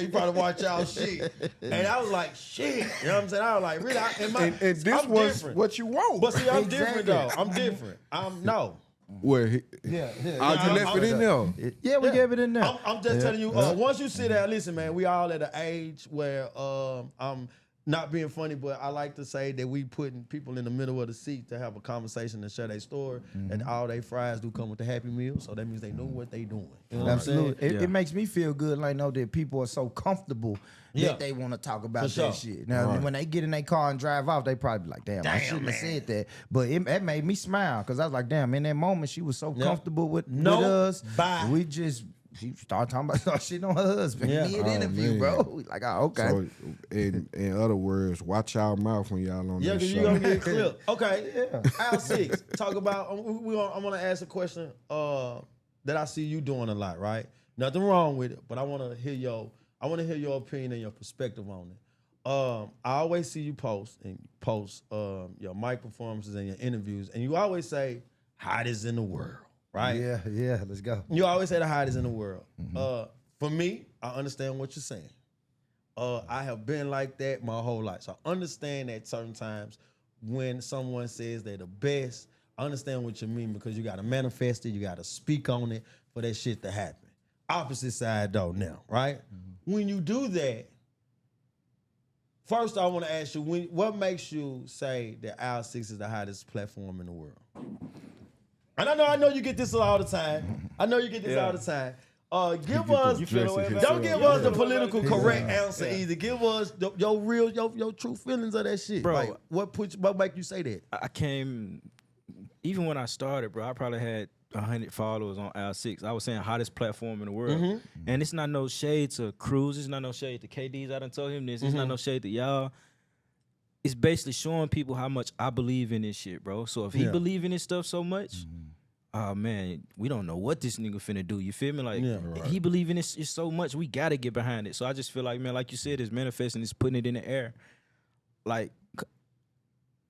probably watch y'all shit. And I was like, shit. You know what I'm saying? I was like, really? And this I'm was different. what you want. But see, I'm different Exactly. though. I'm different. No. Well, Yeah, I just left it in there. Yeah, we gave it in there. I'm just telling you, once you sit there, listen, man, we all at an age where I'm not being funny, but I like to say that we putting people in the middle of the seat to have a conversation and share their story. And all they fries do come with the Happy Meal, so that means they know what they doing. You know what I'm saying? Absolutely. It makes me feel good, like know that people are so comfortable Yeah. that they want to talk about For sure. that shit. Now, when they get in their car and drive off, they probably be like, damn, I shouldn't have said that. But it made me smile because I was like, damn, in that moment, she was so comfortable with us. Bye. She started talking about shit on her husband. Yeah. Mid-interview, man. bro. We like, oh, okay. So, in other words, watch y'all mouth when y'all on Yeah, this because show. you're going to get clipped. Okay. Al 6, talk about, I'm going to ask a question that I see you doing a lot, right? Nothing wrong with it, but I want to hear your opinion and your perspective on it. I always see you post your mic performances and your interviews, and you always say, hottest in the world, right? Yeah, let's go. You always say the hottest in the world. For me, I understand what you're saying. I have been like that my whole life. So I understand that certain times when someone says they're the best. I understand what you mean because you got to manifest it, you got to speak on it for that shit to happen. Opposite side though now, right? When you do that, first I want to ask you, what makes you say that Al 6 is the hottest platform in the world? And I know you get this all the time. Give us, don't give us the political correct answer either. Give us your real, your true feelings of that shit. Bro, like, what make you say that? I came, even when I started, bro, I probably had 100 followers on Al 6. I was saying hottest platform in the world. And it's not no shade to Cruz. It's not no shade to KDezy. I done told him this. It's not no shade to y'all. It's basically showing people how much I believe in this shit, bro. So if he believe in this stuff so much, oh man, we don't know what this nigga finna do. You feel me? Like he believe in this so much, we gotta get behind it. So I just feel like, man, like you said, it's manifesting, it's putting it in the air. Like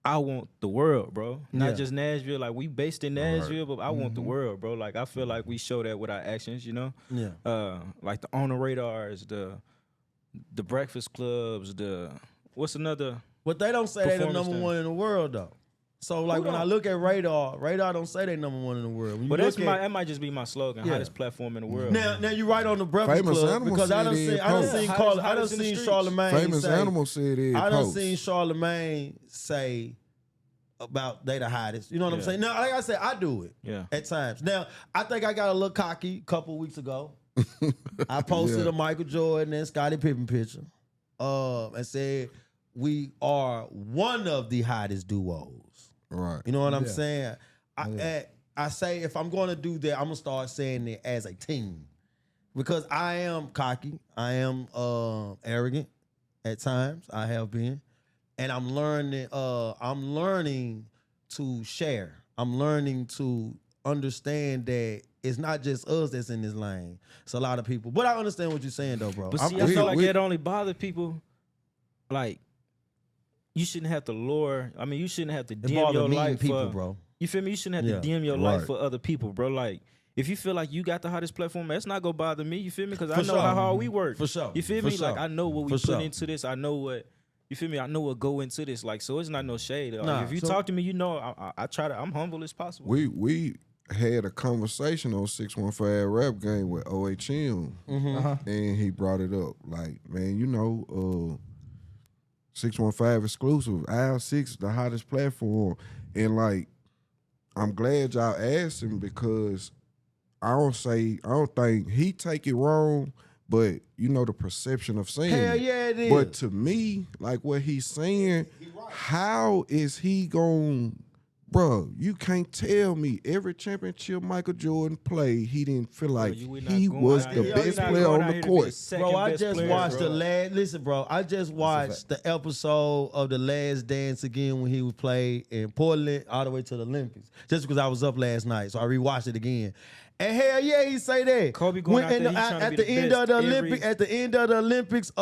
I want the world, bro. Not just Nashville. Like we based in Nashville, but I want the world, bro. Like I feel like we show that with our actions, you know? Yeah. Like the On the Radars, the Breakfast Clubs, what's another? But they don't say they the number one in the world though. So like when I look at Radar don't say they number one in the world. When but that might just be my slogan, hottest platform in the world. Now you right on the Breakfast Club because I done seen Charlamagne Famous say, Animal said it. I done seen Charlamagne say about they the hottest. You know what I'm saying? Now, like I said, I do it at times. Now, I think I got a little cocky a couple weeks ago. I posted a Michael Jordan and Scottie Pippen picture and said, we are one of the hottest duos. Right. You know what I'm saying? I say if I'm going to do that, I'm going to start saying it as a team. Because I am cocky. I am arrogant at times. I have been. And I'm learning to share. I'm learning to understand that it's not just us that's in this lane. It's a lot of people. But I understand what you're saying though, bro. But see, I feel like it only bothers people like you shouldn't have to lure. I mean, you shouldn't have to dim your life people, bro. You feel me? You shouldn't have to dim your life for other people, bro. Like, if you feel like you got the hottest platform, that's not gonna bother me. You feel me? Because I know how hard we work. For sure. You feel me? Like, I know what we put into this. I know what. You feel me? I know what go into this. Like, so it's not no shade. Like, if you talk to me, you know, I try to. I'm humble as possible. We had a conversation on 615 Rap Game with OHM, and he brought it up. Like, man, you know, 615 exclusive, Al 6, the hottest platform. And like, I'm glad y'all asked him because I don't think he take it wrong, but you know the perception of saying Hell yeah, it is. But to me, like what he's saying, how is he going, bro, you can't tell me every championship Michael Jordan played, he didn't feel like he was the best player on the court. Bro, I just watched I just watched the episode of The Last Dance again when he was played in Portland all the way to the Olympics. Just because I was up last night, so I rewatched it again. And hell yeah, he say that. Kobe going out there, at the end of the Olympics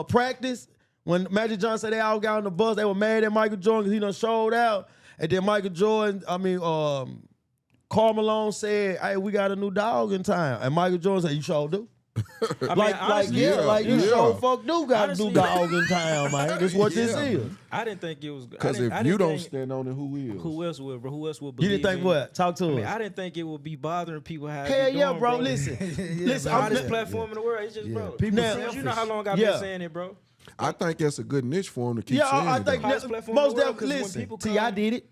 practice, when Magic Johnson said they all got on the bus, they were mad at Michael Jordan because he done showed out. And then Michael Jordan, Karl Malone said, hey, we got a new dog in town. And Michael Jordan said, you sure do? You sure fuck do got a new dog in town, man. That's what this is. I didn't think it was. Because if you don't stand on it, who is? Who else would, bro? Who else would believe? You didn't think what? Talk to us. I didn't think it would be bothering people how hell yeah, doing, bro. Listen. Listen, I'm this platform in the world. It's just, bro. People now, you know how long I've been saying it, bro. I think that's a good niche for him to keep saying I it. think most definitely. Listen, T.I. did it.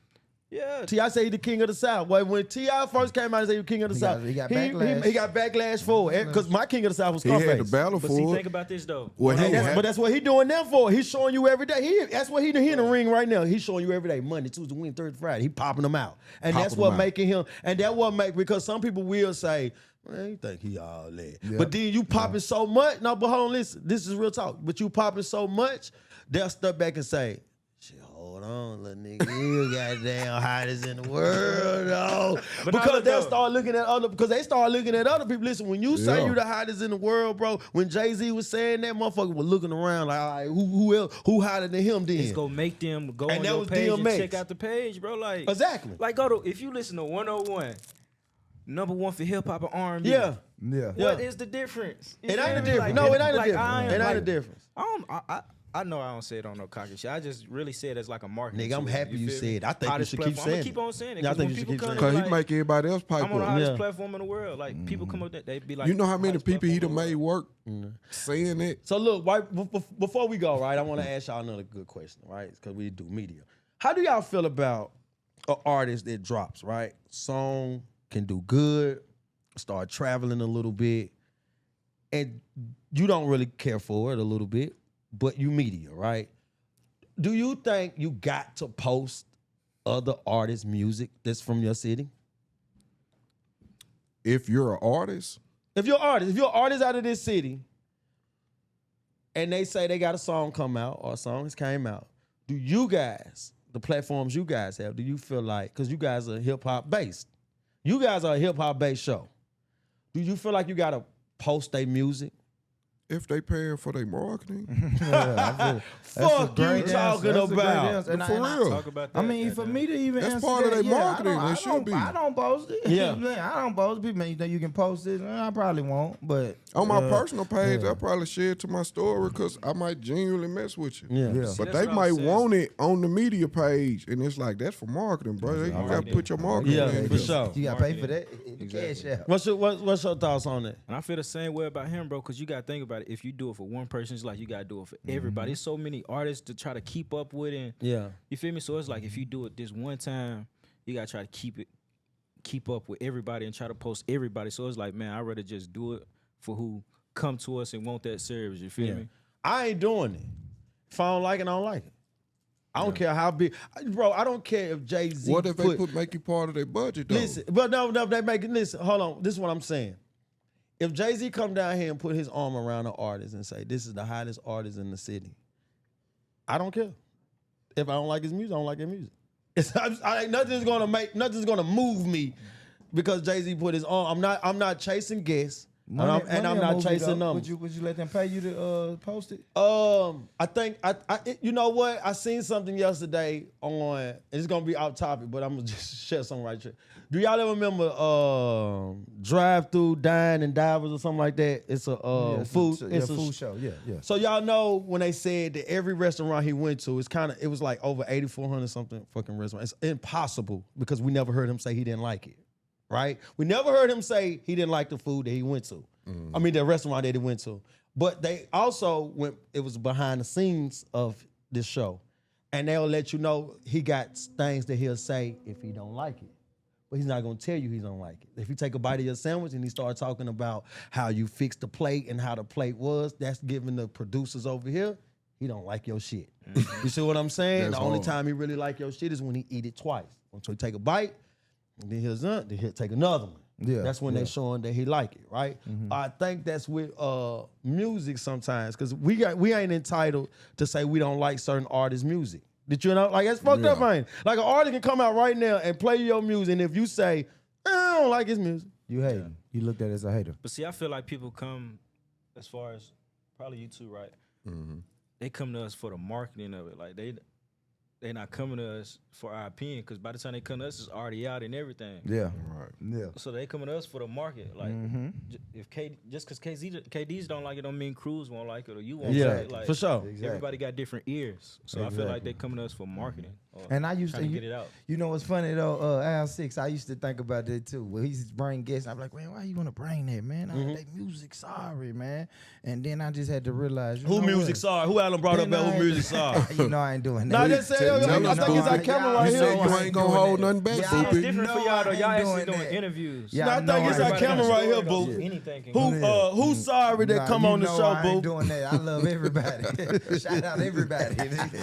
Yeah. T.I. said he the king of the South. When T.I. first came out and said he was king of the South, he got backlash. He got backlash for it. Because my king of the South was Scarface. He had the battle but for see, it. think about this, though. Well, but that's what he doing now for. He's showing you every day. That's what he in the ring right now. He's showing you every day. Monday, Tuesday, Wednesday, Thursday, Friday. He popping them out. And that's what making him. And that what make, because some people will say, man, you think he all that. Yeah. But then you popping so much. No, but hold on, listen. This is real talk. But you popping so much, they'll step back and say, hold on, little nigga, you goddamn hottest in the world, though. Because they'll start looking at other, because they start looking at other people. Listen, when you say you the hottest in the world, bro, when Jay-Z was saying that, motherfucker was looking around like, all right, who else, who hotter than him then? It's gonna make them go and on your page and check out the page, bro. Like, exactly. Like, if you listen to 101, number one for hip hop and R&B. Yeah. What is the difference? It ain't a difference. No, it ain't a difference. It ain't a difference. I know I don't say it on no cocky shit. I just really say it as like a marketing. Nigga, I'm tool, happy you feel said me? it. I think you Hottest should keep platform. saying I'ma keep on saying it. Yeah, I 'cause think when you should people keep come saying Cause to he like, make everybody else pipe I'm on the up. hottest Yeah. platform in the world. Like people come up there, they be like, You know how many hottest people he platform done in the made world. work saying it? So look, before we go, right, I want to ask y'all another good question, right? Because we do media. How do y'all feel about an artist that drops, right? Song can do good, start traveling a little bit, and you don't really care for it a little bit, but you media, right? Do you think you got to post other artists' music that's from your city? If you're an artist, If you're an artist out of this city, and they say they got a song come out or a song has came out, do you guys, the platforms you guys have, do you feel like, because you guys are hip hop based, you guys are a hip hop based show, do you feel like you got to post their music? if they paying for their marketing, Fuck you talking about. for real. Talk about that. I mean, for me to even That's answer part of that, their marketing. It should be. I don't post it. Yeah. I don't post it. People, you think you can post it? I probably won't, but On my personal page, I probably share it to my story because I might genuinely mess with you. Yeah. Yeah. But that's they what I'm might saying. want it on the media page, and it's like that's for marketing, bro. You got to put your marketing. Yeah, in for there. sure. you got to pay for Marketing. that. Exactly. Cash out. What's your thoughts on that? And I feel the same way about him, bro, because you got to think about it. If you do it for one person, it's like you got to do it for everybody. There's so many artists to try to keep up with, and Yeah. you feel me? So it's like if you do it this one time, you got to try to keep up with everybody and try to post everybody. So it's like, man, I'd rather just do it for who come to us and want that service. You feel me? I ain't doing it. If I don't like it, I don't like it. I don't care how big, bro. I don't care if Jay-Z. What if they make you part of their budget though? Listen, but no, they make it. Listen, hold on. This is what I'm saying. If Jay-Z come down here and put his arm around an artist and say, "This is the hottest artist in the city," I don't care. If I don't like his music, I don't like his music. Nothing's gonna move me because Jay-Z put his arm. I'm not chasing guests. And I'm not chasing numbers. Would you let them pay you to post it? I think you know what? I seen something yesterday on, and it's gonna be off topic, but I'm gonna just share something right here. Do y'all ever remember Drive Through Dine and Divers or something like that? It's a food. It's a food show. Yeah. So y'all know when they said that every restaurant he went to, it was like over 8,400 something fucking restaurants. It's impossible because we never heard him say he didn't like it. Right? We never heard him say he didn't like the food that he went to. I mean, the restaurant that he went to. But they also it was behind the scenes of this show. And they'll let you know he got things that he'll say if he don't like it. But he's not going to tell you he don't like it. If you take a bite of your sandwich and he start talking about how you fixed the plate and how the plate was, that's giving the producers over here, he don't like your shit. You see what I'm saying? That's the only hard. time he really like your shit is when he eat it twice. So he take a bite, and then he'll take another one. Yeah, That's when they showing that he like it, right? Mm-hmm. I think that's with music sometimes, because we ain't entitled to say we don't like certain artists' music. Did you know? Like, that's fucked up, man. Like, an artist can come out right now and play your music, and if you say, I don't like his music, You hating. You looked at it as a hater. But see, I feel like people come, as far as probably you too, right? They come to us for the marketing of it. Like they not coming to us for our opinion, because by the time they come to us, it's already out and everything. Yeah. Right. Yeah. So they coming to us for the market. Like if just because KDs don't like it, don't mean Cruz won't like it or you won't yeah, like it. Like, for sure. Exactly. everybody got different ears. So I feel like they coming to us for marketing. Or And I used trying to get it out. You know what's funny though? Al 6, I used to think about that too. Well, he used to bring guests. I'm like, man, why you want to bring that, man? They music sorry, man. And then I just had to realize, Who music sorry? Who Alan brought up that who music sorry? You know I ain't doing Nah, that. just say, I think it's our camera right You here. said you ain't gonna hold nothing back, It's Boopy. different for No, y'all though. I Y'all ain't actually doing doing that. interviews. Yeah, Nah, I think it's our Everybody camera got a right here, story, boo. though. Anything can go. Who's sorry that Nah, come you on the know show, I ain't boo? doing that. I love everybody. Shout out everybody.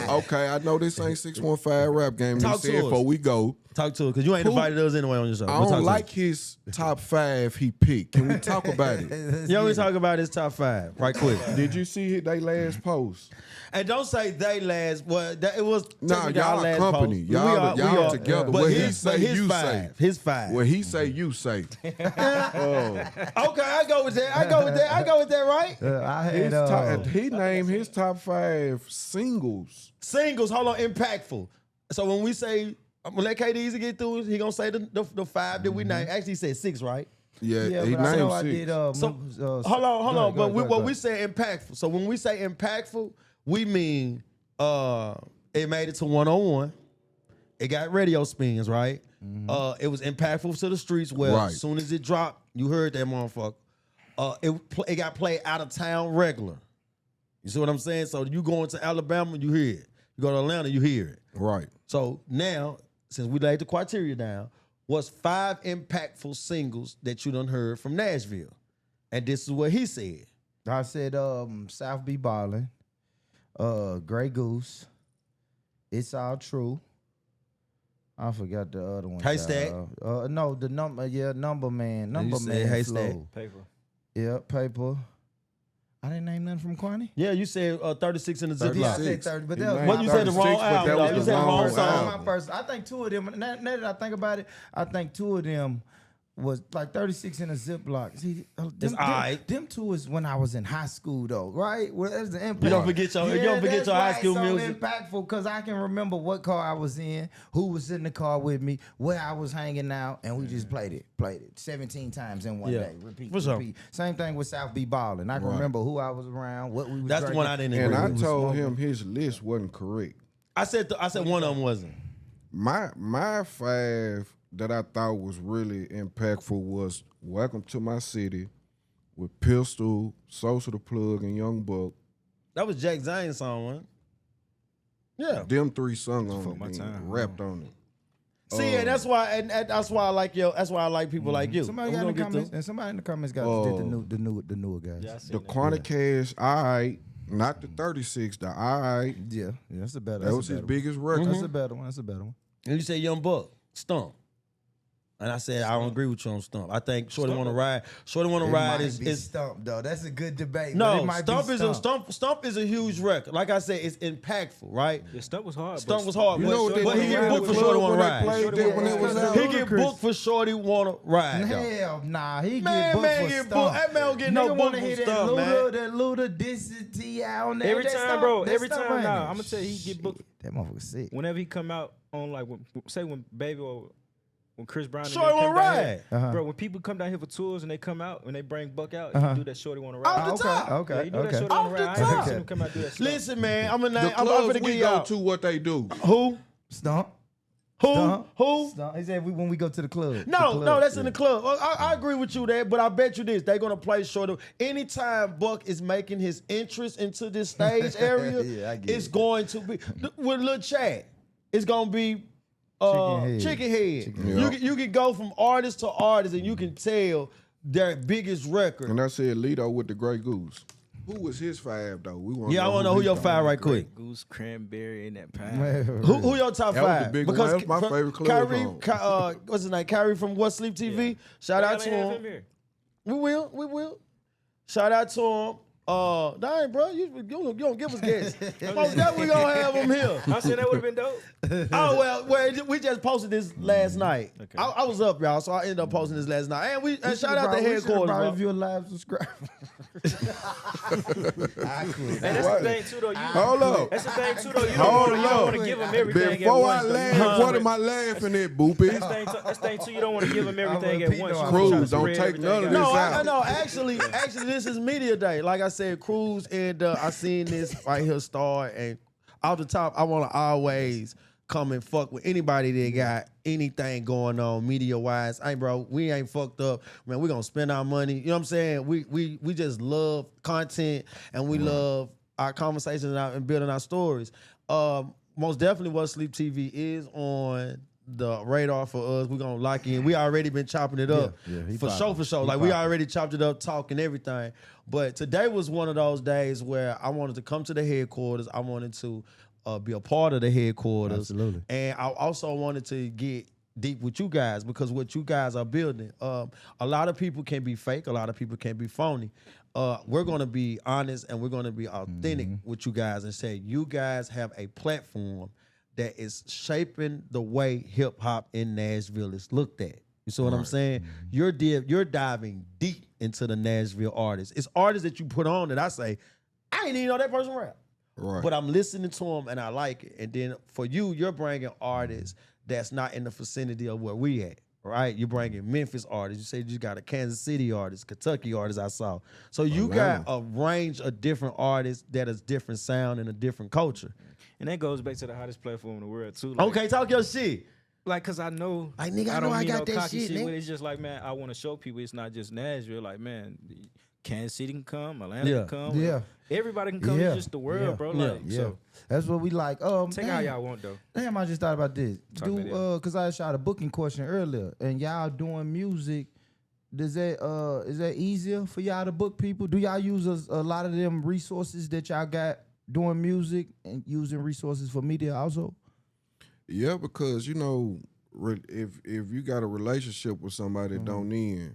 Okay, I know this ain't 615 Rap Game. You Talk said to us. before we go. Talk to her, because you ain't invited us anyway on your show. I We'll talk don't to like his top 5 he picked. Can we talk about it? her. You always talk about his top 5, right quick. Did you see they last post? And don't say they last. Well, it was Nah, technically our y'all last company. post. Y'all We are together. But What his, he say, but his you five. say. His 5. What he say, you say. Okay, I go with that. I go with that, right? I His had top, he named his top 5 singles. Singles, hold on, impactful. So when we say, I'm gonna let KDezy get through, he gonna say the 5 that we named. Actually, he said 6, right? Yeah, he but I know named I 6. did. So hold on. But what we say impactful. So when we say impactful, we mean it made it to 101. It got radio spins, right? It was impactful to the streets. Well, Right. as soon as it dropped, you heard that motherfucker. It got played out of town regular. You see what I'm saying? So you go into Alabama, you hear it. You go to Atlanta, you hear it. Right. So now, since we laid the criteria down, what's 5 impactful singles that you done heard from Nashville? And this is what he said. I said South Be Ballin', Grey Goose, It's All True. I forgot the other one. Haystack? No, the number man. Number said man Haystack. flow. Paper. Yeah, Paper. I didn't name nothing from Kwani. Yeah, you said 36 in the Ziploc. Yeah, I said 30, but that was What my you said the first. wrong 36, but album, that though. was You the said the wrong wrong song. album. My first. I think two of them. Now that I think about it, I think two of them was like 36 in a Ziploc. See, them two is when I was in high school though, right? Well, that's the impact. You don't forget your high school so music. Impactful because I can remember what car I was in, who was in the car with me, where I was hanging out, and we just played it 17 times in one day. Repeat, For sure. repeat. Same thing with South Be Ballin'. I can remember who I was around, what we was That's the one I drinking. didn't And agree I with. told him his list wasn't correct. I said one of them wasn't. My 5 that I thought was really impactful was Welcome to My City with Pistol, Social the Plug, and Young Buck. That was Jack Zane's song, wasn't it? Yeah. Them 3 sung on Fuck it, my and time. rapped on it. See, and that's why, that's why I like that's why I like people like you. Somebody And got we in the gonna get comments, to- and somebody in the comments got the newer guys. Yeah, I seen The that. Quantic Cash, all right, not the 36, the all right. Yeah, that's a better. That was his biggest record. That's a better one. That's a better one. And you say Young Buck, Stump. And I said I don't agree with you on Stump. I think Shorty Wanna Ride. Shorty Wanna It Ride might is be Stump though. That's a good debate. but no it might be Stump is a huge record. Like I said, it's impactful, right? Yeah, Stump was hard. Stump was hard, You know what they but he do get around booked for the Shorty club Wanna when they Ride. played that when it was out? He get booked for Shorty Wanna Ride. though. Hell nah, he Man, get booked man for get Stump. booked. That man don't get no Nigga book wanna from hear Stump, man. that Luda, this is T.I. on there. Every That time, Stump- bro. that Every Stump time. ain't Nah, it. I'm gonna tell you, he get booked. That motherfucker sick. Whenever he come out on like when Baby or when Chris Brown and Shorty them come Wanna down Ride. here, bro. When people come down here for tours and they come out and they bring Buck out, he do that Shorty Wanna Ride. Off the top. Okay, Yeah, he do that okay. Shorty Off Wanna the Ride. I ain't top. seen him come out and do that stuff. Listen, man, I'm The I'm clubs finna we give go y'all to, what they do. who Stump. who Stump. who. Stump. He said when we go to the club. No, that's in the club. I agree with you there, but I bet you this: they're gonna play Shorty. Anytime Buck is making his entrance into this stage area, Yeah, I get it's it. going to be with Lil Chad. It's gonna be Chicken Head. Head. You can go from artist to artist, and you can tell their biggest record. And I said Lito with the Grey Goose. Who was his 5 though? We want. Yeah, I want to know who your 5 right quick. Goose, cranberry, and that pie. Who your top That was 5? the big one. That was my favorite club Kyrie, song. what's his name? Kyrie from What Sleep TV. Shout out to Y'all ain't have him. him here. We will. Shout out to him. Dang, bro, you don't give us gas. Most definitely gonna have him here. I said that would have been dope. Oh well, we just posted this last night. Okay. I was up, y'all, so I ended up posting this last night. And shout out to headquarters, If bro. you're a live subscriber. I quit. And that's the thing too, though. Hold up. That's the thing too, though. You Hold don't up. want to give him everything Before at I once. though. laugh, what am I laughing at, Boopy? That's the thing too. You don't want to give him everything at Pete once. know You I wanna try to Cruz, don't spread take everything none of out. this No, out. I know. Actually, this is media day. Like I said, Cruz and I seen this right here start, and off the top, I want to always come and fuck with anybody that got anything going on media wise. Hey, bro, we ain't fucked up, man. We gonna spend our money. You know what I'm saying? We just love content and we love our conversations and building our stories. Most definitely, What Sleep TV is on the radar for us. We're gonna lock in. We already been chopping it up he for popping. sure. He Like we popping. already chopped it up, talking everything. But today was one of those days where I wanted to come to the headquarters. I wanted to be a part of the headquarters. Absolutely. And I also wanted to get deep with you guys because what you guys are building. A lot of people can be fake. A lot of people can be phony. We're going to be honest and we're going to be authentic with you guys and say you guys have a platform that is shaping the way hip hop in Nashville is looked at. You see what I'm saying? You're diving deep into the Nashville artists. It's artists that you put on that I say, I ain't even know that person rap. Right. But I'm listening to them and I like it. And then for you, you're bringing artists that's not in the vicinity of where we at. right? You bringing Memphis artists. You said you got a Kansas City artist, Kentucky artist I saw. So you got a range of different artists that is different sound and a different culture. And that goes back to the hottest platform in the world too. Like, Okay, talk your shit. Like, cause I know, Like, nigga, I know don't I mean got no that cocky shit, nigga. but it's just like, man, I want to show people it's not just Nashville. Like, man, Kansas City can come, Atlanta Yeah. can come, Yeah. everybody can come. Yeah. It's just the world, Yeah. bro. Yeah. Like, Yeah, so that's what we like. take how y'all want though. Damn, I just thought about this. Talk about it. Cause I shot a booking question earlier, and y'all doing music. Does that is that easier for y'all to book people? Do y'all use a lot of them resources that y'all got doing music and using resources for media also? Yeah, because you know, if you got a relationship with somebody that don't end,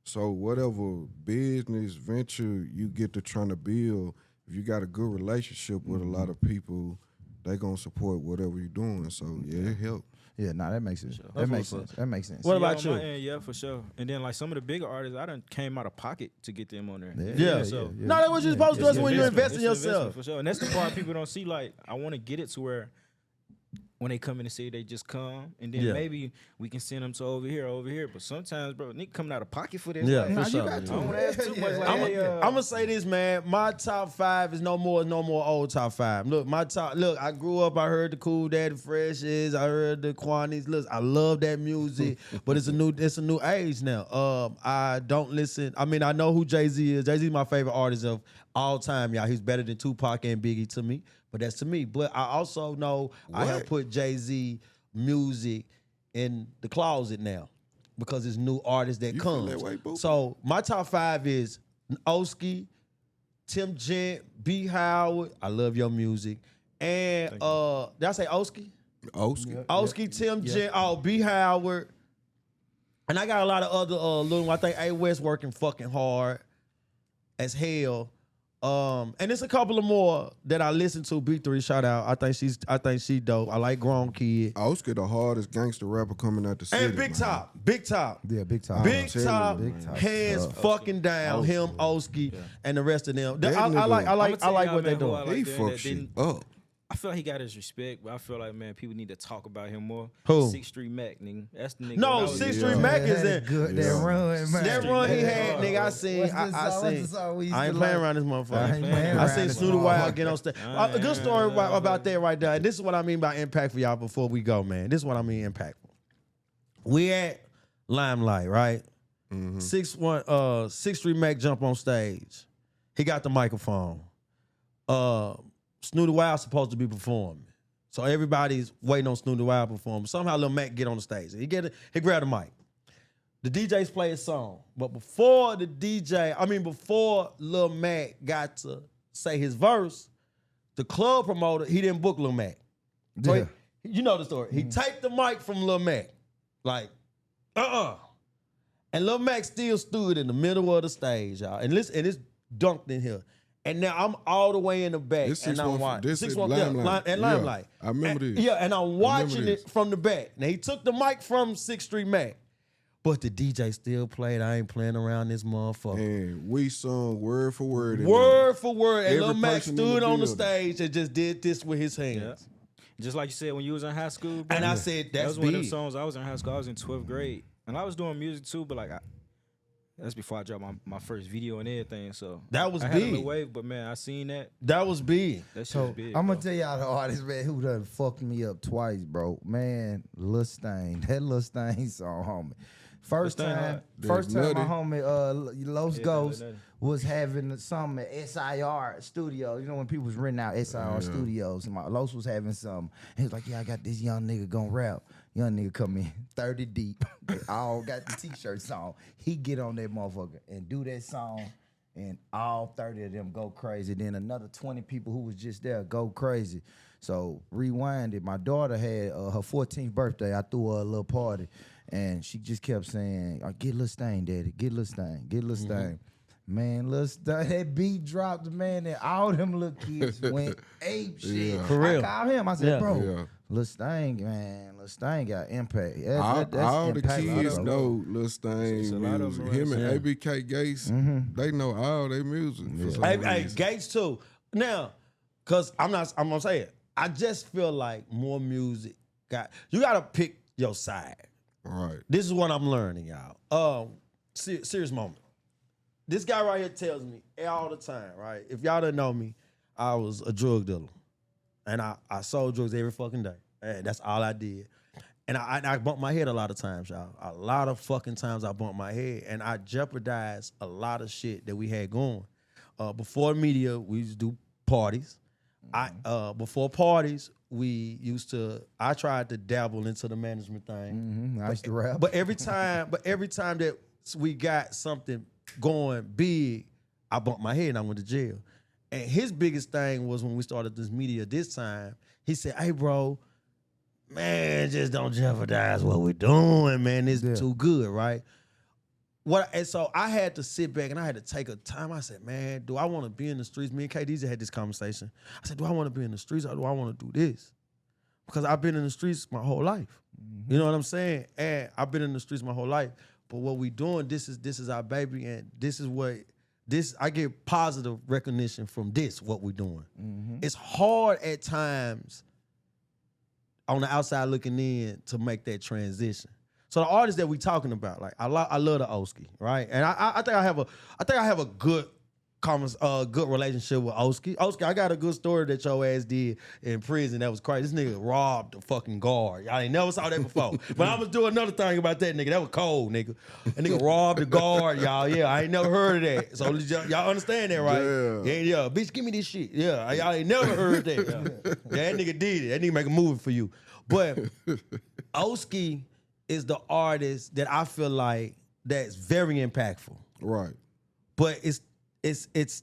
so whatever business venture you get to trying to build, if you got a good relationship with a lot of people, they gonna support whatever you're doing. So yeah, it helps. Yeah, nah, that makes sense. Sure. That makes sense. That makes sense. What Yeah, about on you? my end, yeah, for sure. And then like some of the bigger artists, I done came out of pocket to get them on there. Yeah. So No, that's what you're supposed to do. That's when you invest in It's an investment yourself. for sure. And that's the part people don't see. Like, I want to get it to where when they come in the city, they just come, and then Yeah. maybe we can send them to over here. But sometimes, bro, nigga coming out of pocket for this. Yeah, like, for nah, sure. you got to. I don't want to ask too much. Like, I'm hey, gonna say this, man. My top 5 is no more old top 5. Look, I grew up, I heard the Cool Daddy Freshes, I heard the Quanies. Look, I love that music, but it's a new age now. I don't listen. I mean, I know who Jay-Z is. Jay-Z is my favorite artist of all time, y'all. He's better than Tupac and Biggie to me, but that's to me. But I also know I have put Jay-Z music in the closet now because it's new artists that You feel comes. that way, boo? So my top 5 is Oski, Tim Gent, B. Howard. I love your music. And did I say Oski? Oski. Oski, Tim Gent, B. Howard. And I got a lot of other little. I think A. West working fucking hard as hell. And it's a couple of more that I listen to. B3, shout out. I think she dope. I like Grown Kid. Oski, the hardest gangster rapper coming out the city. And Big man. Top. Big Top. Yeah, big time. Big telling Top, you, Big Top. hands fucking down. Him, Oski, and the rest of them. I That nigga- like I'ma tell what y'all, they man, who doing. I like He doing fuck that shit didn't- up. I feel like he got his respect, but I feel like, man, people need to talk about him more. Who? 6th Street Mac, nigga. That's the nigga. No, when I was 6th in- Street Mac is in. Good. Yeah. That run, man. That run he Yeah. had, nigga. I seen. What's the I song? What's the seen. song we used I ain't to playing like? around this I motherfucker. ain't playing I around seen this Snoop the Wild motherfucker. get on stage. A good story about that right there. And this is what I mean by impact for y'all before we go, man. This is what I mean impactful. We at Limelight, right? 6th Street Mac jump on stage. He got the microphone. Snoop the Wild supposed to be performing. So everybody's waiting on Snoop the Wild to perform. Somehow Lil Mac get on the stage. He grab the mic. The DJs play his song. But before Lil Mac got to say his verse, the club promoter, he didn't book Lil Mac. So Yeah. you know the story. He taped the mic from Lil Mac. Like, And Lil Mac still stood in the middle of the stage, y'all. And listen, and it's dunked in here. And now I'm all the way in the back, This and I'm 615 watching. this is 615 Limelight. and Yeah, Limelight. I remember And- this. Yeah, and I'm I remember watching this. it from the back. Now he took the mic from 6th Street Mac, but the DJ still played. I ain't playing around this motherfucker. And we sung word for word. in Word for word, and Every Lil Mac person in the stood on the building. stage and just did this with his hands. Yeah. Just like you said when you was in high school, bro. And I said, that that's was one of them big. songs. I was in high school. I was in 12th grade, and I was doing music too. But like, that's before I dropped my first video and everything. So That was I had a big. little wave, but man, I seen that. That was big. That shit So was big. I'm bro. gonna tell y'all the artist, man, who done fucked me up twice, bro. Man, Lil Stain. That Lil Stain song, homie. First Lil Stain time, hard. first time my Nutty. homie Los Yeah, Ghost Nutty. was having something at SIR studio. You know when people was renting out SIR studios, and Los was having something. He was like, "Yeah, I got this young nigga gonna rap." Young nigga come in 30 deep. They all got the t-shirts on. He get on that motherfucker and do that song, and all 30 of them go crazy. Then another 20 people who was just there go crazy. So rewind it. My daughter had her 14th birthday. I threw her a little party, and she just kept saying, "Get Lil Stain, Daddy. Get Lil Stain. Get Lil Stain." Man, Lil Stain, that beat dropped, man, and all them little kids went ape shit. Yeah. For real. I called him. I said, Yeah. bro, Yeah. Lil Stain, man, Lil Stain got impact. That's All the impactful, kids bro. know Lil It's a Stain lot of music. them Him and around. ABK Gates, they know all their music. For some Hey, reason. Gates too. Now, cause I'm gonna say it. I just feel like more music you gotta pick your side. Right. This is what I'm learning, y'all. Serious moment. This guy right here tells me all the time, right? If y'all didn't know me, I was a drug dealer. And I sold drugs every fucking day. And that's all I did. And I bumped my head a lot of times, y'all. A lot of fucking times I bumped my head. And I jeopardized a lot of shit that we had going. Before media, we used to do parties. Before parties, I tried to dabble into the management thing. I used to rap. But every time that we got something going big, I bumped my head and I went to jail. And his biggest thing was when we started this media this time, he said, hey, bro, man, just don't jeopardize what we're doing, man. It's too good, right? And so I had to sit back and I had to take a time. I said, man, do I want to be in the streets? Me and KDezy had this conversation. I said, do I want to be in the streets or do I want to do this? Because I've been in the streets my whole life. You know what I'm saying? And I've been in the streets my whole life. But what we doing, this is our baby, and I get positive recognition from what we're doing. It's hard at times on the outside looking in to make that transition. So the artists that we talking about, like I love the Oski, right? And I think I have a good relationship with Oski. Oski, I got a good story that your ass did in prison. That was crazy. This nigga robbed the fucking guard. Y'all ain't never saw that before. But I was doing another thing about that nigga. That was cold, nigga. That nigga robbed the guard, y'all. Yeah, I ain't never heard of that. So y'all understand that, right? Yeah. Bitch, give me this shit. Yeah, y'all ain't never heard that. Yeah, that nigga did it. That nigga make a movie for you. But Oski is the artist that I feel like that's very impactful. Right. But it's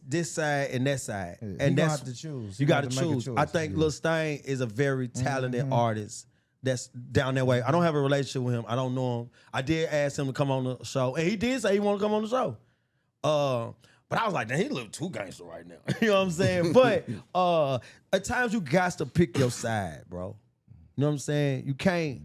this side and that side. Yeah, And you that's have to choose. You gotta have to make a choose. choice. I think Lil Stain is a very talented artist that's down that way. I don't have a relationship with him. I don't know him. I did ask him to come on the show, and he did say he wanted to come on the show. But I was like, damn, he look too gangster right now. You know what I'm saying? But at times you got to pick your side, bro. You know what I'm saying? You can't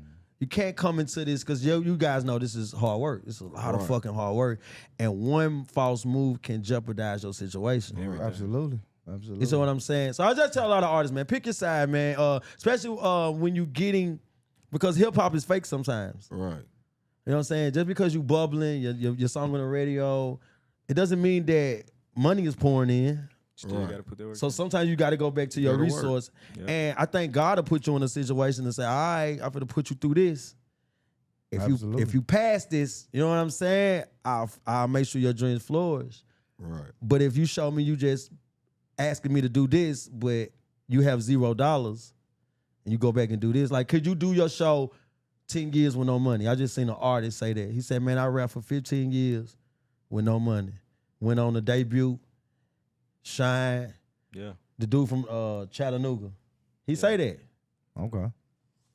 come into this because you guys know this is hard work. It's a lot of fucking hard work. And one false move can jeopardize your situation. Absolutely. You see what I'm saying? So I just tell a lot of artists, man, pick your side, man. Especially when you getting, because hip hop is fake sometimes. Right. You know what I'm saying? Just because you bubbling, your song on the radio, it doesn't mean that money is pouring in. Still gotta put the work So sometimes you got to go back to your resource. And I think God will put you in a situation to say, all right, I'm going to put you through this. If you pass this, you know what I'm saying? I'll make sure your dreams flourish. Right. But if you show me you just asking me to do this, but you have $0 and you go back and do this, like, could you do your show 10 years with no money? I just seen an artist say that. He said, man, I rap for 15 years with no money. Went on the debut. Shine, the dude from Chattanooga, he say that. Okay.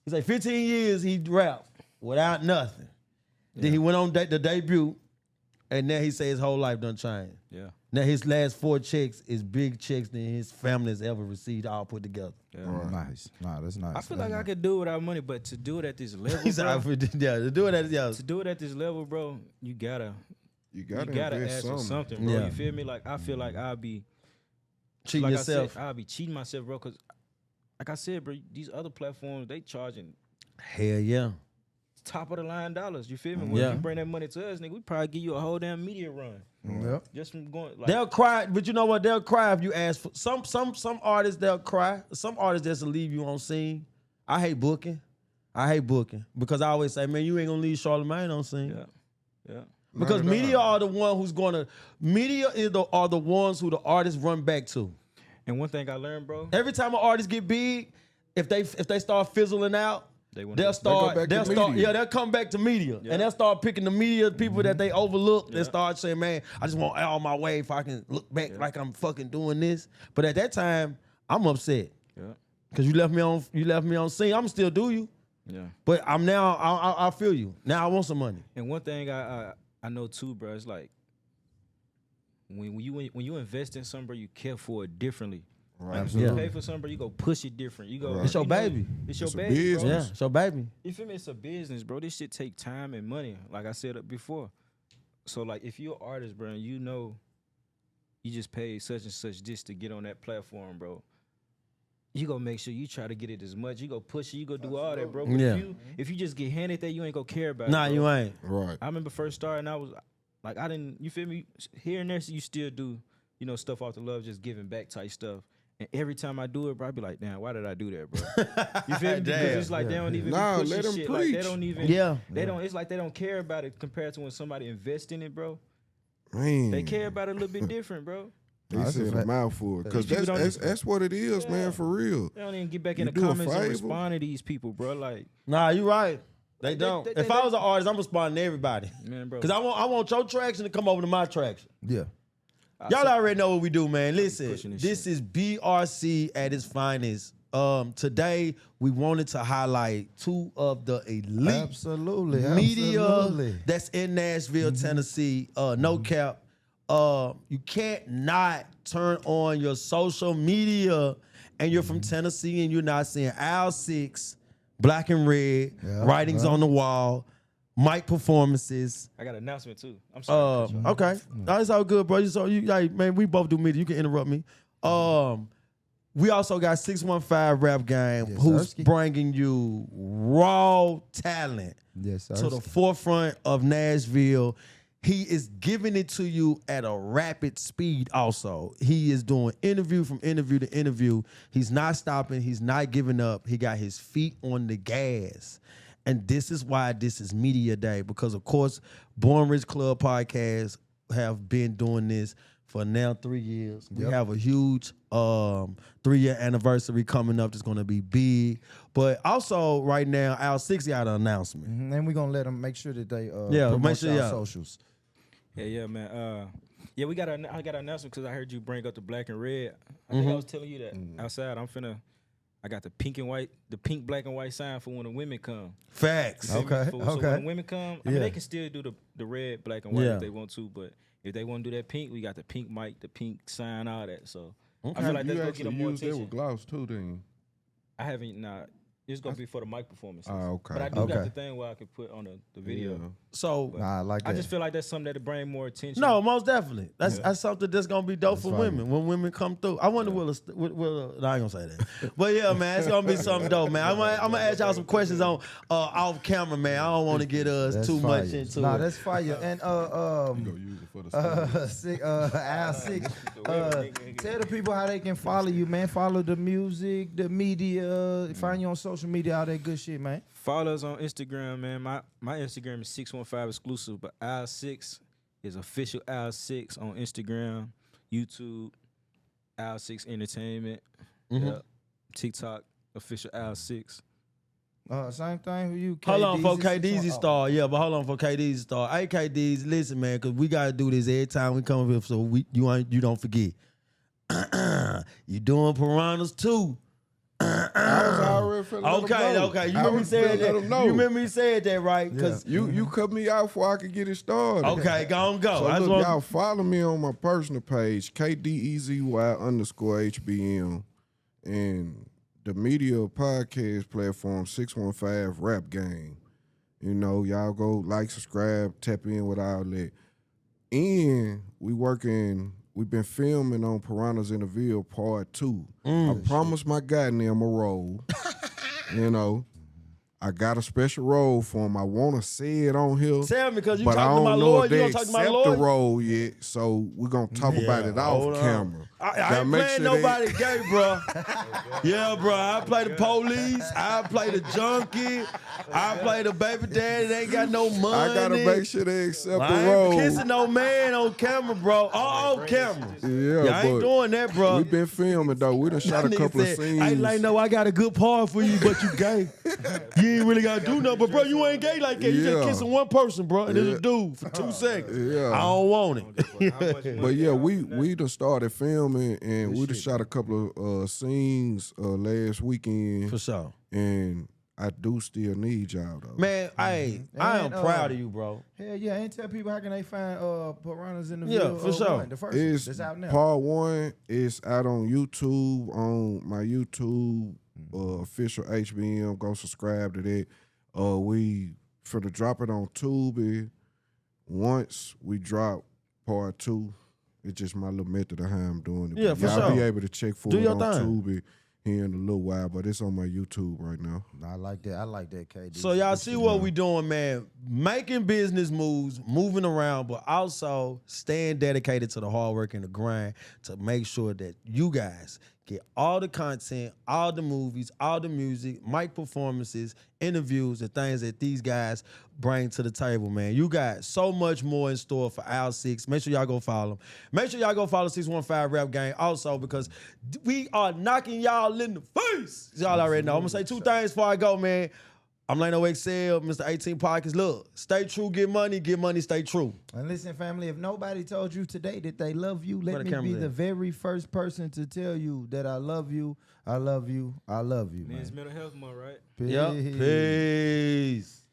He say 15 years he rapped without nothing. Then he went on the debut, and now he say his whole life done changed. Yeah. Now his last 4 checks is big checks than his family has ever received, all put together. Yeah. Nice. Nah, that's nice. I feel like I could do it without money, but to do it at this level, He said, bro, to do it at this level, bro, you gotta invest ask for something, bro. Yeah. You feel me? Like I feel like I'll be cheating like yourself. I'll be cheating myself, bro. Cause like I said, bro, these other platforms they charging Hell yeah. top of the line dollars. You feel me? When you bring that money to us, nigga, we probably give you a whole damn media run. Yep. Just from going. Like, They'll cry, but you know what? They'll cry if you ask for some artists. They'll cry. Some artists just leave you on scene. I hate booking because I always say, man, you ain't gonna leave Charlamagne on scene. Yeah. Because media are the one who's gonna. Are the ones who the artists run back to. And one thing I learned, bro, Every time an artist get big, if they start fizzling out, they'll come back to media, and they'll start picking the media people that they overlooked. They start saying, man, I just want all my way if I can look back like I'm fucking doing this. But at that time, I'm upset. Yeah. Cause you left me on scene. I'm still do you. Yeah. But I'm now. I feel you. Now I want some money. And one thing I know too, bro, it's like when you invest in something, bro, you care for it differently. Right. Absolutely. You pay for something, bro, you go push it different. You go, Right. It's your you know, baby. It's your It's a baby, bro. business. Yeah, it's your baby. You feel me? It's a business, bro. This shit take time and money, like I said before. So like, if you're an artist, bro, and you know you just paid such and such just to get on that platform, bro, you gonna make sure you try to get it as much. You go push it. You go do all that, bro. But Yeah. if you just get handed that, you ain't gonna care about Nah, it. Bro. you ain't. Right. I remember first starting, I was like, I didn't. You feel me? Here and there, so you still do, stuff off the love, just giving back type stuff. And every time I do it, bro, I be like, damn, why did I do that, bro? You feel me? Because it's like they don't even Nah, be pushing let them shit. preach. Like they don't even. Yeah. They don't. It's like they don't care about it compared to when somebody invest in it, bro. Man. They care about it a little bit different, bro. They That's a said a fact. mouthful. Because People don't- that's what it is, man, for real. They don't even get back You in the do a comments and favor. respond to these people, bro. Like, Nah, you right. They Like, don't. they- If I was an artist, I'm responding to everybody. man, bro. Cause I want your traction to come over to my traction. Yeah. Y'all already know what we do, man. Listen, pushing this this is BRC at its finest. Today we wanted to highlight two of the elite Absolutely. media Absolutely. that's in Nashville, Tennessee. No cap. You can't not turn on your social media and you're from Tennessee and you're not seeing Al 6, Black and Red, Yeah, writings right. on the wall, mic performances. I got an announcement too. I'm sorry. to cut you off. Okay, that's all good, bro. So man, we both do media. You can interrupt me. We also got 615 Rap Game, Yes, who's sirski. bringing you raw talent Yes, sir. to the forefront of Nashville. He is giving it to you at a rapid speed also. He is doing interview from interview to interview. He's not stopping. He's not giving up. He got his feet on the gas. And this is why this is Media Day, because, of course, Born Rich Club Podcast have been doing this for now 3 years. We have a huge 3-year anniversary coming up that's going to be big. But also, right now, Al 6 got an announcement. And we're going to let them make sure that they Yeah, promote make sure, our yeah. socials. Yeah, man. I got an announcement because I heard you bring up the Black and Red. I think I was telling you that outside. I got the pink, black and white sign for when the women come. Facts. Okay. So when the women come, I mean, Yeah. they can still do the red, black, and white Yeah. if they want to. But if they want to do that pink, we got the pink mic, the pink sign, all that. So Okay. I feel like You that's gonna get actually them more use that attention. with gloss too, then. I haven't. Nah, it's gonna be for the mic performances. Okay. But I do Okay. got the thing where I can put on the video. Yeah. So, Nah, I like that. I just feel like that's something that'll bring more attention. no, most definitely. That's something that's going to be dope for fine. women when women come through. I wonder no, I ain't going to say that. But yeah, man, it's going to be something dope, man. I'm going to ask y'all some questions on off camera, man. I don't want to get us That's too fire. much into Nah, it. that's fire. And Go use it for the story. Al 6, tell the people how they can follow you, man. Follow the music, the media, find you on social media, all that good shit, man. Follow us on Instagram, man. My Instagram is 615 exclusive, but Al 6 is official Al 6 on Instagram, YouTube, Al 6 Entertainment, TikTok, official Al 6. Same thing with you. Hold on for KDezy, KDezy star. Yeah, but hold on for KDezy star. Hey, KDezy, listen, man, because we got to do this every time we come up here so you don't forget. You doing Piranhas too. I was already finna let Okay. them know. You I remember me was saying finna let that? them know. You remember me saying that, right? Because You cut me out before I could get it started. okay, go on, go. So I just look, want y'all follow me on my personal page, KDezy_HBM, and the media podcast platform 615 Rap Game. You know, y'all go like, subscribe, tap in with all that. And we've been filming on Piranhas in the Ville Part 2. I promised my goddamn a role. You know, I got a special role for him. I want to say it on here. tell me because you But I talking to don't my know lawyer. if You they don't talk to my accept lawyer. the role yet, so we're going to talk about it hold off on. camera. I Gotta ain't make playing sure they- nobody gay, bro. Yeah, bro. I play the police. I play the junkie. I play the baby daddy. They ain't got no money. I got to make sure they accept I the ain't role. kissing no man on camera, bro. Off camera. Yeah, I ain't but doing that, bro. we've been filming, though. We done shot a That nigga couple of said, scenes. I ain't like, no, I got a good part for you, but you gay. You ain't really got to do nothing. But, bro, you ain't gay like that. You just Yeah. kissing one person, bro, and it's a dude for 2 seconds. Yeah. I don't want it. But yeah, we done started filming, and we done shot a couple of scenes last weekend. For sure. And I do still need y'all, though. Man, I am And, proud of you, bro. Hell yeah, and tell people how can they find Piranhas in the Yeah, Ville, for sure. one, the first It's that's out now. part 1. It's out on YouTube, on my YouTube official HBM. Go subscribe to that. We finna drop it on Tubi. Once we drop part 2, it's just my little method of how I'm doing it. Yeah, But for y'all sure. be able to check for Do it your on thing. Tubi. here in a little while, but it's on my YouTube right now. I like that. I like that, KD. So y'all see what we doing, man. Making business moves, moving around, but also staying dedicated to the hard work and the grind to make sure that you guys get all the content, all the movies, all the music, mic performances, interviews, and things that these guys bring to the table, man. You got so much more in store for Al 6. Make sure y'all go follow them. Make sure y'all go follow 615 Rap Game also because we are knocking y'all in the face. Y'all already know. I'm going to say two things before I go, man. I'm Lano XL, Mr. 18 Podcast. Look, stay true, get money, stay true. And listen, family, if nobody told you today that they love you, let Where the me camera's be the at? very first person to tell you that I love you, I love you, I love you, man. Men's Mental Health Month, right? Yep. Peace.